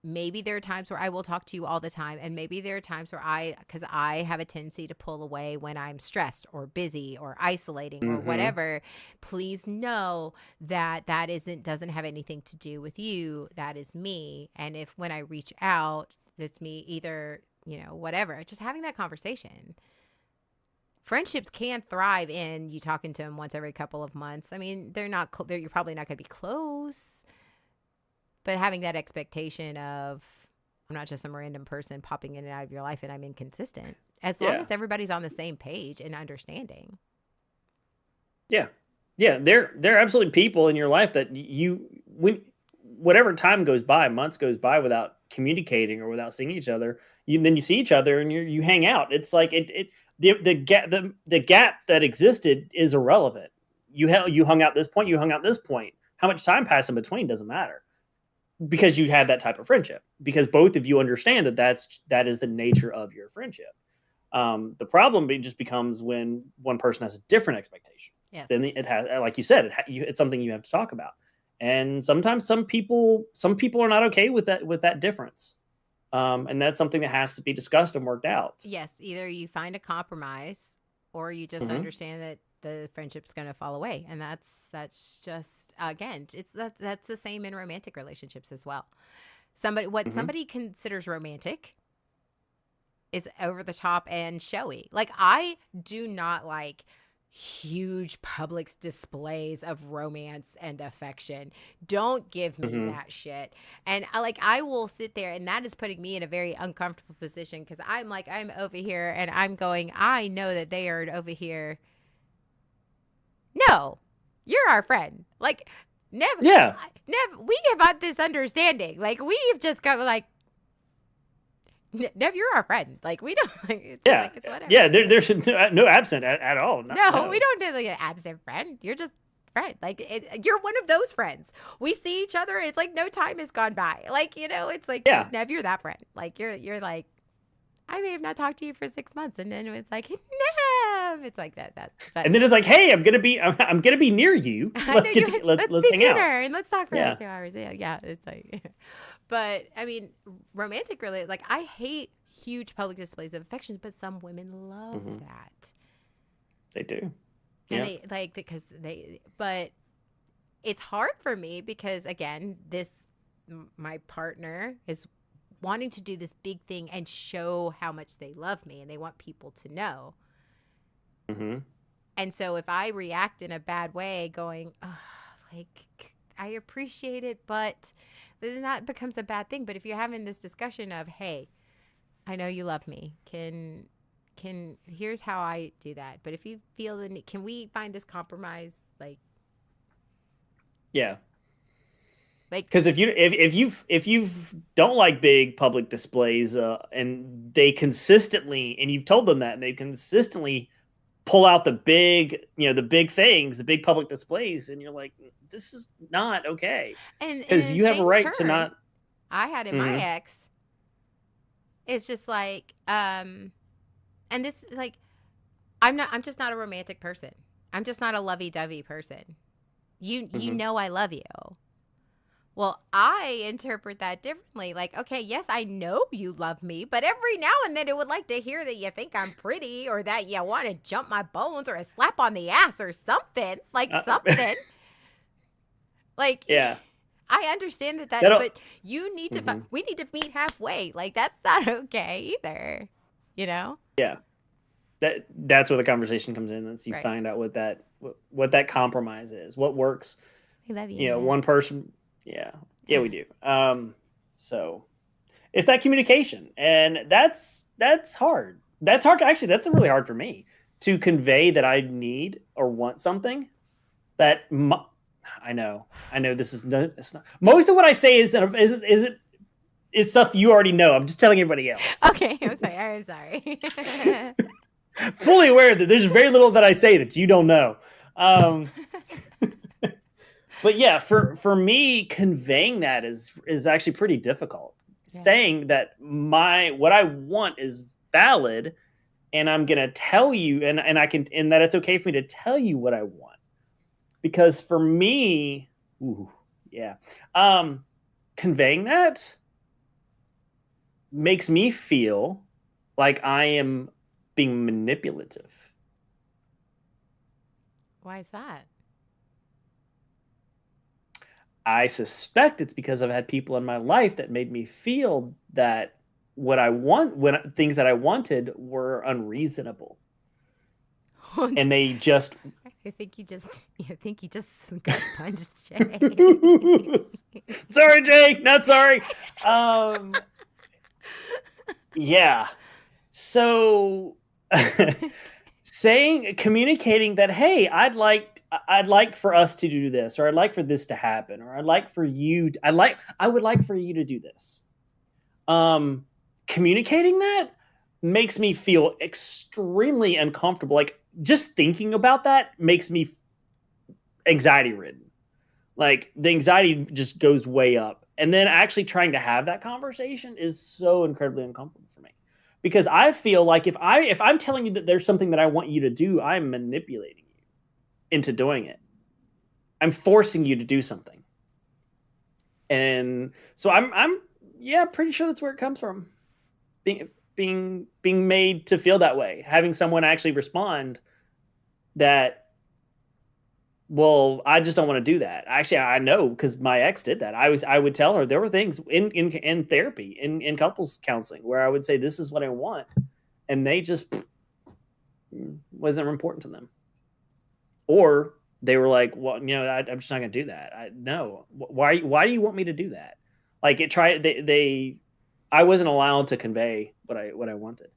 maybe there are times where I will talk to you all the time. And maybe there are times where because I have a tendency to pull away when I'm stressed or busy or isolating or whatever. Please know that doesn't have anything to do with you. That is me. And if when I reach out, it's me either, whatever, just having that conversation. Friendships can thrive in you talking to them once every couple of months. I mean, you're probably not going to be close, but having that expectation of, I'm not just some random person popping in and out of your life and I'm inconsistent, as long as everybody's on the same page and understanding. Yeah. Yeah. There are absolutely people in your life that whatever time goes by, months goes by without communicating or without seeing each other, then you see each other and you hang out. It's like the gap that existed is irrelevant. You hung out this point, you hung out this point. How much time passed in between doesn't matter, because you had that type of friendship, because both of you understand that is the nature of your friendship. The problem just becomes when one person has a different expectation. Yes. Then it has, like you said, it's something you have to talk about. And sometimes some people are not okay with that difference. And that's something that has to be discussed and worked out. Yes. Either you find a compromise or you just understand that the friendship's going to fall away. And that's just, again, that's the same in romantic relationships as well. Somebody considers romantic is over the top and showy. Like, I do not like huge public displays of romance and affection. Don't give me that shit. And I will sit there, and that is putting me in a very uncomfortable position, because I'm over here and I'm going, I know that they are over here. No, you're our friend. Like, never. Yeah. Never. We have had this understanding. Like, we've just got Nev, you're our friend. Like, we don't. It's whatever. Yeah. There's no absent at all. No, we don't do an absent friend. You're just friend. Like, you're one of those friends. We see each other, and it's like no time has gone by. Like, it's like, Nev, you're that friend. Like, you're like, I may have not talked to you for 6 months, and then it's like, Nev. It's like that. But, and then it's like, hey, I'm gonna be near you. Let's do hang dinner out. and let's talk for 2 hours. Yeah. It's like. But I mean, romantic really, like, I hate huge public displays of affection, but some women love that. They do. And but it's hard for me because, again, my partner is wanting to do this big thing and show how much they love me and they want people to know. Mm-hmm. And so if I react in a bad way going, oh, like, I appreciate it, but then that becomes a bad thing. But if you're having this discussion of, hey, I know you love me, here's how I do that. But if you feel the need, can we find this compromise? Like, yeah. Like, because if you don't like big public displays and they consistently, and you've told them that, and they consistently pull out the big things, the big public displays, and you're like, this is not okay, because you have a right to not. I had in my ex, it's just like, and this, like, I'm just not a romantic person. I'm just not a lovey-dovey person. You know I love you. Well, I interpret that differently. Like, okay, yes, I know you love me, but every now and then it would like to hear that you think I'm pretty, or that you want to jump my bones, or a slap on the ass, or something. Like, something. Like, yeah. I understand that, but you need to, we need to meet halfway. Like, that's not okay either, you know? Yeah. That's where the conversation comes in. That's you find out what that compromise is, what works. I love you. You know, one person. Yeah, we do. So it's that communication, and that's hard. That's hard. Actually, that's really hard for me to convey that I need or want something. That I know. This is no. It's not. Most of what I say is stuff you already know. I'm just telling everybody else. Okay, I'm sorry. Fully aware that there's very little that I say that you don't know. But yeah, for me, conveying that is actually pretty difficult. Yeah. Saying that what I want is valid, and I'm gonna tell you, and that it's okay for me to tell you what I want, because for me, conveying that makes me feel like I am being manipulative. Why is that? I suspect it's because I've had people in my life that made me feel that things that I wanted were unreasonable. And they just. I think you just got punched, Jay. Sorry, Jay. Not sorry. Yeah. So communicating that, hey, I'd like for us to do this, or I'd like for this to happen, or I would like for you to do this. Communicating that makes me feel extremely uncomfortable. Like, just thinking about that makes me anxiety ridden. Like, the anxiety just goes way up. And then actually trying to have that conversation is so incredibly uncomfortable for me. Because I feel like if I'm telling you that there's something that I want you to do, I'm manipulating you into doing it. I'm forcing you to do something. And so I'm pretty sure that's where it comes from. Being made to feel that way. Having someone actually respond that, well, I just don't want to do that. Actually, I know, because my ex did that. I would tell her there were things in therapy, in couples counseling, where I would say, this is what I want. And they just wasn't important to them. Or they were like, well, I'm just not going to do that. No. Why do you want me to do that? Like, I wasn't allowed to convey what I wanted.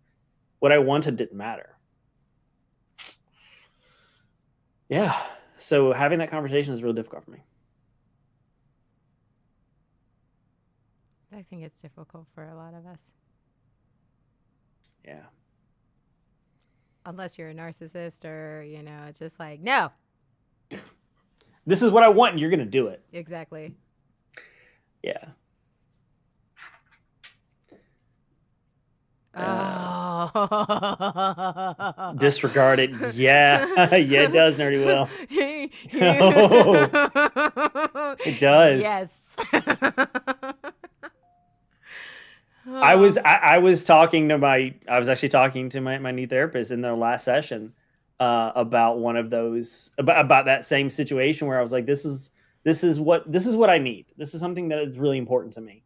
What I wanted didn't matter. Yeah. So having that conversation is really difficult for me. I think it's difficult for a lot of us. Yeah. Unless you're a narcissist, or, it's just like, no. This is what I want, and you're going to do it. Exactly. Yeah. Disregard it. Yeah. Yeah, it does, Nerdy Will. It does. Yes. I was actually talking to my new therapist in their last session about one of those, about that same situation, where I was like, this is what I need. This is something that is really important to me.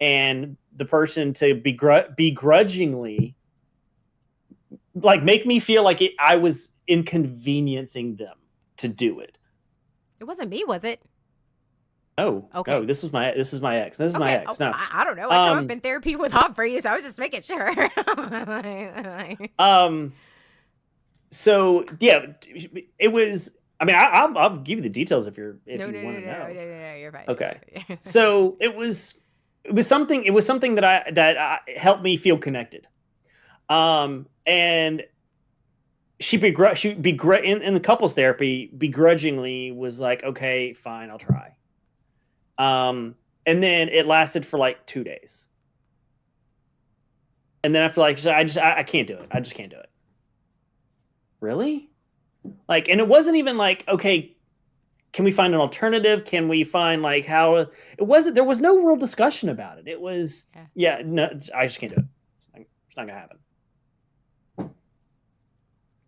and the person to begrudgingly like make me feel like I was inconveniencing them to do it. It wasn't me, was it? Oh, Okay. no, this is my ex. This is my ex. No. I don't know. I come up in therapy with hot for you, so I was just making sure. So yeah, it was. I mean, I'll give you the details if you want to know. No, you're fine. Okay. So it was something that helped me feel connected. And she in the couples therapy begrudgingly was like, okay, fine, I'll try. And then it lasted for like 2 days. And then I feel like I can't do it. I just can't do it. Really? Like, and it wasn't even like, okay, can we find an alternative? Can we find like how it wasn't, there was no real discussion about it. It was, no, I just can't do it. It's not gonna happen.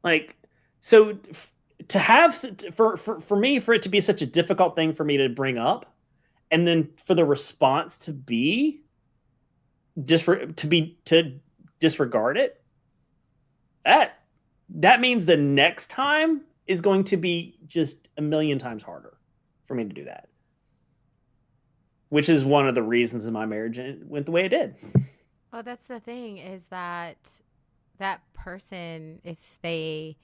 Like, so to have, for me, for it to be such a difficult thing for me to bring up, and then for the response to be to disregard it, that means the next time is going to be just a million times harder for me to do that. Which is one of the reasons in my marriage it went the way it did. Well, that's the thing, is that that person, if they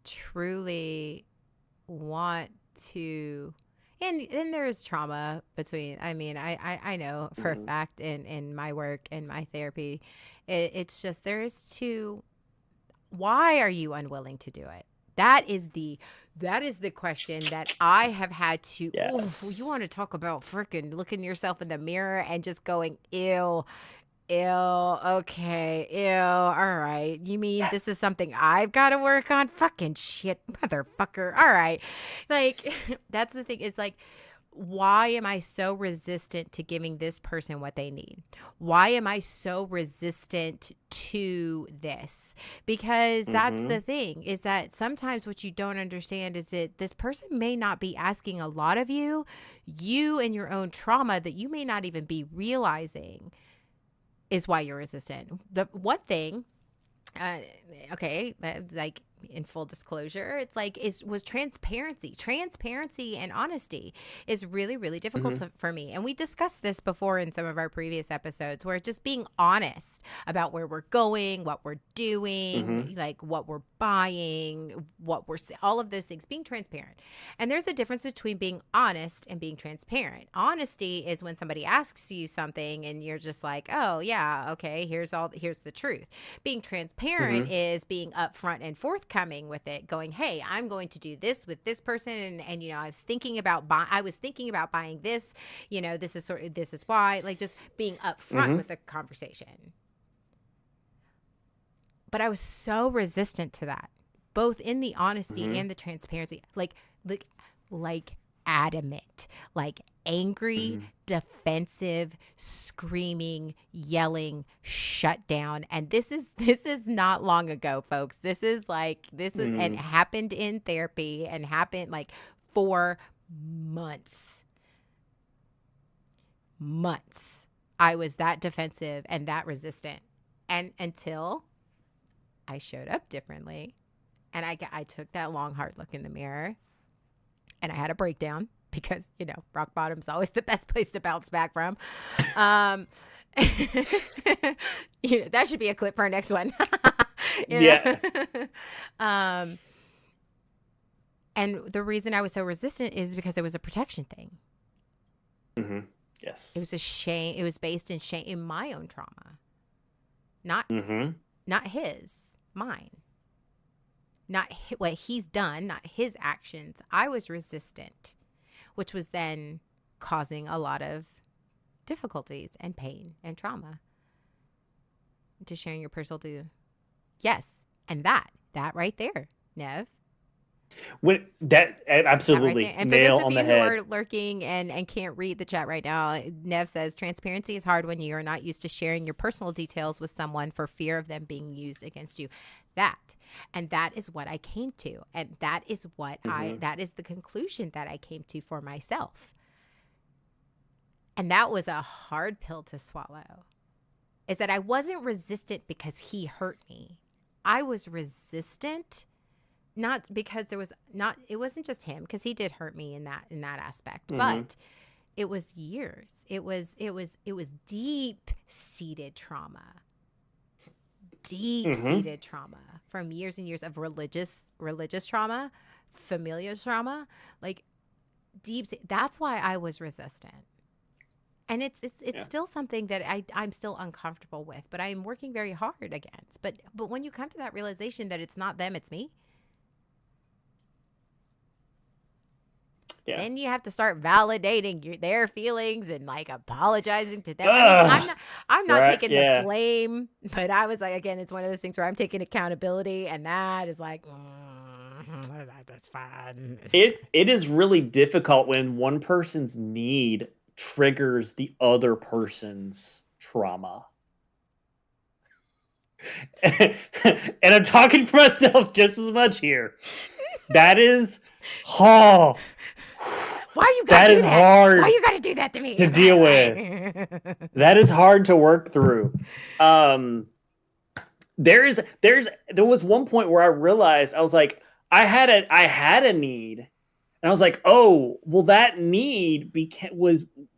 truly want to, and there is trauma between, I mean, I know for a fact in my work and my therapy, it's just, there is why are you unwilling to do it? That is the question that I have had to, you want to talk about freaking looking yourself in the mirror and just going, ew, okay, all right. You mean this is something I've got to work on? Fucking shit, motherfucker. All right. Like, that's the thing, is like, why am I so resistant to giving this person what they need? Why am I so resistant to this? Because that's the thing, is that sometimes what you don't understand is that this person may not be asking a lot of you and your own trauma that you may not even be realizing is why you're resistant. The one thing, like, in full disclosure, it's like, was transparency and honesty is really, really difficult for me. And we discussed this before in some of our previous episodes, where just being honest about where we're going, what we're doing, like what we're buying, all of those things, being transparent. And there's a difference between being honest and being transparent. Honesty is when somebody asks you something and you're just like, oh yeah, okay, here's the truth. Being transparent is being upfront and forthcoming with it, going, hey, I'm going to do this with this person, and you know, I was thinking about buying this, you know, this is why, like, just being upfront with the conversation. But I was so resistant to that, both in the honesty and the transparency, like adamant, like angry, defensive, screaming, yelling, shut down. And this is not long ago, folks. This is and it happened in therapy, and happened like for months. I was that defensive and that resistant, and until I showed up differently, and I took that long, hard look in the mirror, and I had a breakdown, because, you know, rock bottom's always the best place to bounce back from. You know, that should be a clip for our next one. Yeah. And the reason I was so resistant is because it was a protection thing. Yes. It was a shame. It was based in shame, in my own trauma. Not his, mine. Not what he's done, not his actions. I was resistant, which was then causing a lot of difficulties and pain and trauma. To sharing your personal yes, and that right there, Nev. When that absolutely that right, and nail for those on of the you head. who are lurking and can't read the chat right now, Nev says transparency is hard when you are not used to sharing your personal details with someone for fear of them being used against you. That is what I came to, and that is what that is the conclusion that I came to for myself. And that was a hard pill to swallow. Is that I wasn't resistant because he hurt me. I was resistant not because it wasn't just him, because he did hurt me in that aspect, but it was years. It was deep seated trauma. Deep seated trauma from years and years of religious trauma, familial trauma, like that's why I was resistant. And it's still something that I'm still uncomfortable with, but I'm working very hard against. But when you come to that realization that it's not them, it's me, then you have to start validating their feelings and like apologizing to them. I mean, I'm not taking the blame, but I was like, again, it's one of those things where I'm taking accountability, and that is like, that's fine. It is really difficult when one person's need triggers the other person's trauma. And I'm talking for myself just as much here. That is hard. Why you gotta do that? Hard. Why you gotta do that to me? To deal with. That is hard to work through. There was one point where I realized, I was like, I had a need, and I was like, oh, well, that need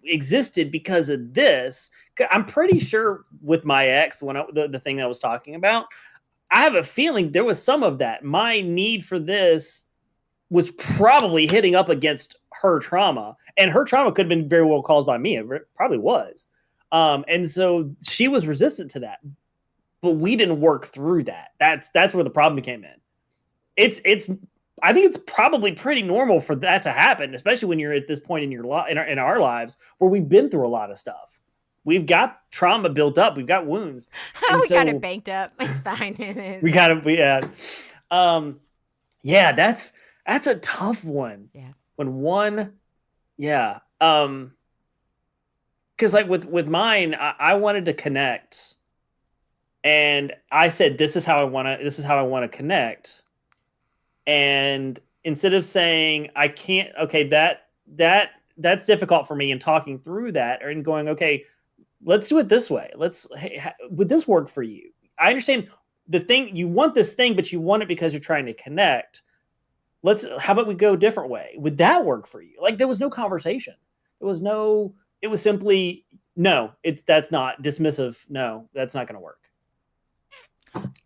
existed because of this. I'm pretty sure with my ex, the thing that I was talking about, I have a feeling there was some of that. My need for this was probably hitting up against her trauma, and her trauma could have been very well caused by me. It probably was. And so she was resistant to that, but we didn't work through that. That's where the problem came in. I think it's probably pretty normal for that to happen, especially when you're at this point in in our lives where we've been through a lot of stuff. We've got trauma built up. We've got wounds. Got it banked up. It's fine. We got it. Yeah, that's a tough one. Yeah. Because like with mine, I wanted to connect, and I said, this is how I want to connect. And instead of saying I can't, okay, that's difficult for me, and talking through that and going, okay, let's do it this way. Would this work for you? I understand the thing, you want this thing, but you want it because you're trying to connect. How about we go a different way? Would that work for you? Like, there was no conversation. It was simply, no, that's not dismissive. No, that's not going to work.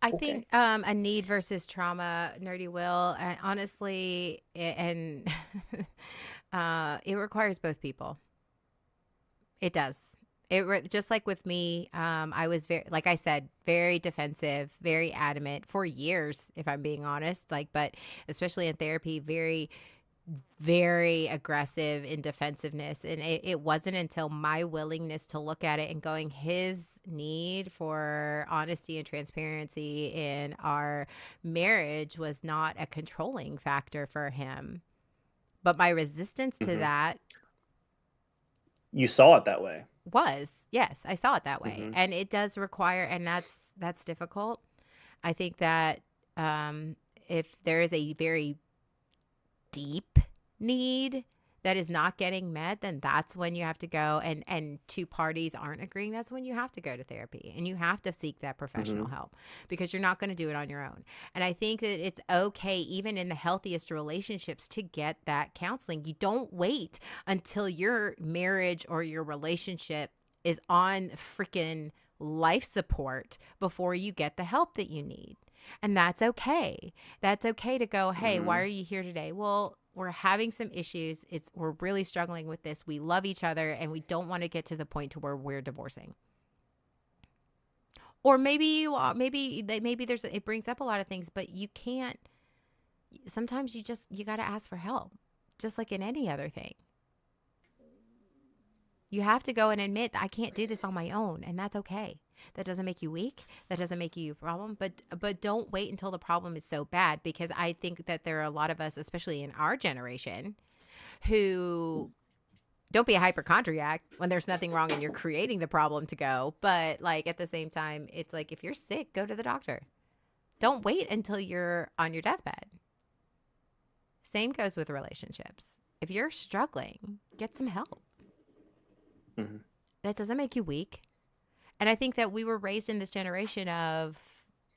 I think a need versus trauma, Nerdy Will, and honestly, it requires both people. It does. Just like with me, I was like I said, very defensive, very adamant for years, if I'm being honest. But especially in therapy, very, very aggressive in defensiveness. And it wasn't until my willingness to look at it and going, his need for honesty and transparency in our marriage was not a controlling factor for him. But my resistance to that. You saw it that way. Yes, I saw it that way. And it does require, and that's difficult. I think that if there is a very deep need that is not getting met, then that's when you have to go, and two parties aren't agreeing, that's when you have to go to therapy and you have to seek that professional help, because you're not going to do it on your own. And I think that it's okay, even in the healthiest relationships, to get that counseling. You don't wait until your marriage or your relationship is on freaking life support before you get the help that you need. And that's okay. That's okay to go, hey, why are you here today? Well, we're having some issues. We're really struggling with this. We love each other, and we don't want to get to the point to where we're divorcing. Or maybe it brings up a lot of things, but you can't. Sometimes you got to ask for help, just like in any other thing. You have to go and admit that I can't do this on my own, and that's okay. That doesn't make you weak. That doesn't make you a problem. But don't wait until the problem is so bad, because I think that there are a lot of us, especially in our generation, who don't be a hypochondriac when there's nothing wrong and you're creating the problem to go. But like at the same time, it's like, if you're sick, go to the doctor. Don't wait until you're on your deathbed. Same goes with relationships. If you're struggling, get some help. that doesn't make you weak. And I think that we were raised in this generation of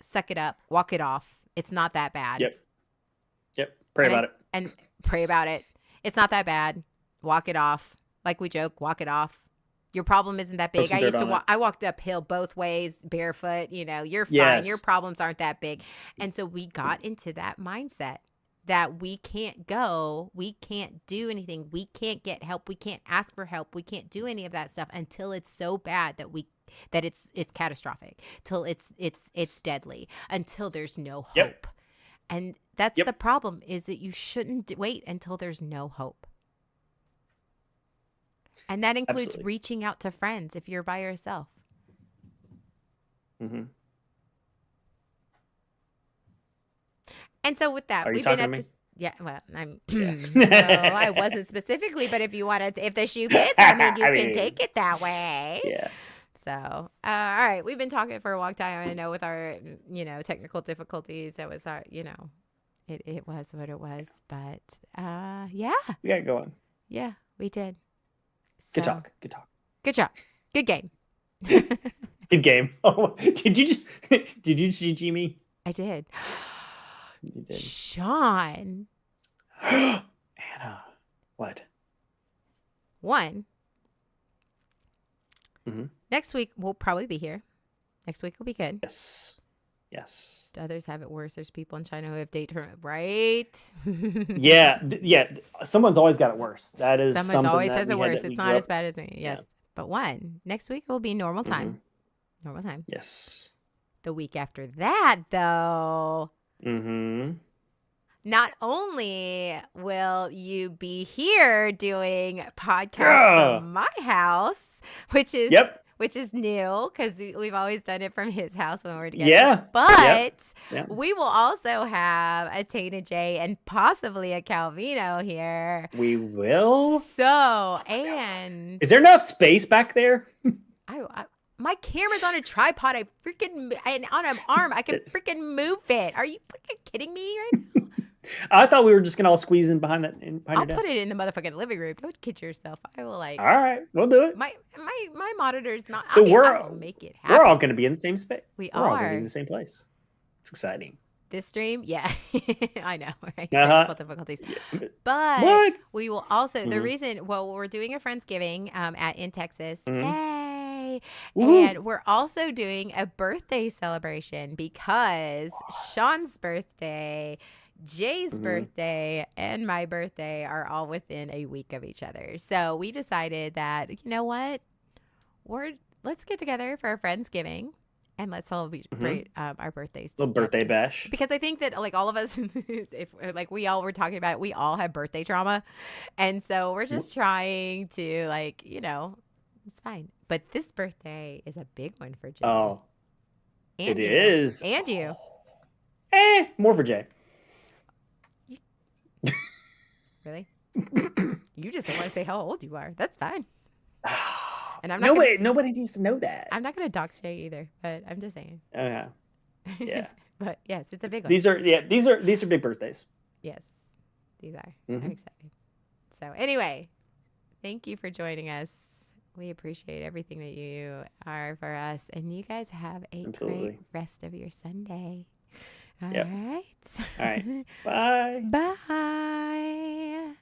suck it up, walk it off. It's not that bad. Yep. Pray about it. And pray about it. It's not that bad. Walk it off. Like we joke, walk it off. Your problem isn't that big. I walked uphill both ways barefoot. You're fine. Yes. Your problems aren't that big. And so we got into that mindset that we can't go, we can't do anything, we can't get help, we can't ask for help, we can't do any of that stuff until it's so bad that it's catastrophic, till it's deadly, until there's no hope. Yep. And that's the problem, is that you shouldn't wait until there's no hope. And that includes reaching out to friends if you're by yourself. Mm-hmm. And so with that, we've been at this. Yeah, well, no, I wasn't specifically, but if you wanted, if the shoe fits, I mean, you can take it that way. Yeah. So, all right, we've been talking for a long time. I know with our, technical difficulties, that was our, it was what it was. But yeah, we got going. Yeah, we did. So, Good talk. Good job. Good game. Good game. Oh, did you GG me? I did. You did. Sean. Anna. What? One. Mm-hmm. Next week we'll probably be here. Next week will be good. Yes. Do others have it worse? There's people in China who have date tournament, right? Yeah. Someone's always got it worse. That is someone always has it worse. It's not as bad as me. Yes. Yeah. But next week will be normal time. Mm-hmm. Normal time. Yes. The week after that, though. Mm-hmm. Not only will you be here doing podcasts from my house, which is new, because we've always done it from his house when we're together. Yeah. But we will also have a Tana J and possibly a Calvino here. We will. So, and is there enough space back there? My camera's on a tripod. And on an arm. I can freaking move it. Are you freaking kidding me right now? I thought we were just gonna all squeeze in behind that. I'll put it in the motherfucking living room. Don't kid yourself. I will All right, we'll do it. My monitor's not. So I will make it happen. We're all gonna be in the same space. We're all gonna be in the same place. It's exciting. This stream, yeah, I know, right? Technical difficulties, but we will also the reason. Well, we're doing a Friendsgiving in Texas. Yay! Woo-hoo. And we're also doing a birthday celebration because Sean's birthday, Jay's birthday, and my birthday are all within a week of each other. So we decided that, you know what, let's get together for a Friendsgiving and let's celebrate our birthdays. Little birthday bash. Because I think that all of us, if we all were talking about it, we all have birthday trauma, and so we're just trying to it's fine. But this birthday is a big one for Jay. Oh, and it is. And you. More for Jay. Really? You just don't want to say how old you are. That's fine. And I'm not nobody needs to know that. I'm not going to dox Jay either, but I'm just saying. Oh yeah. Yeah. But yes, it's a big one. These are big birthdays. Yes. These are. I'm excited. So anyway, thank you for joining us. We appreciate everything that you are for us, and you guys have a great rest of your Sunday. All right. All right. Bye. Bye.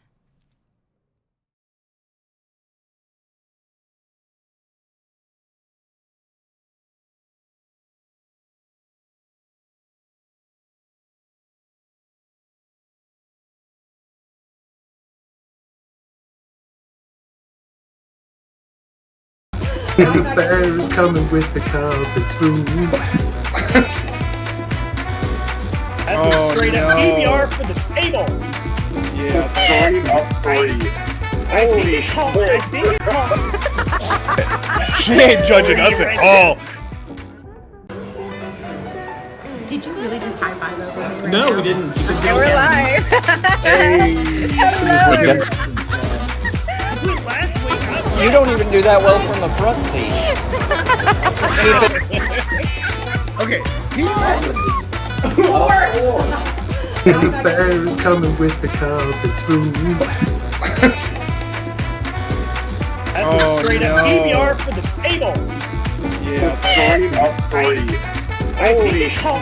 And the bear is coming with the carpet spoon. That's a straight up PBR for the table. Yeah, 3 of 3. I think it called. She ain't judging us at all. Did you really just high five over me? No, we didn't. And we're live. Hey. Hello. You don't even do that well from the front seat. Okay. And the bear is coming with the carpet spoon. That's a straight up PBR for the table. Yeah. Three of three. I think it called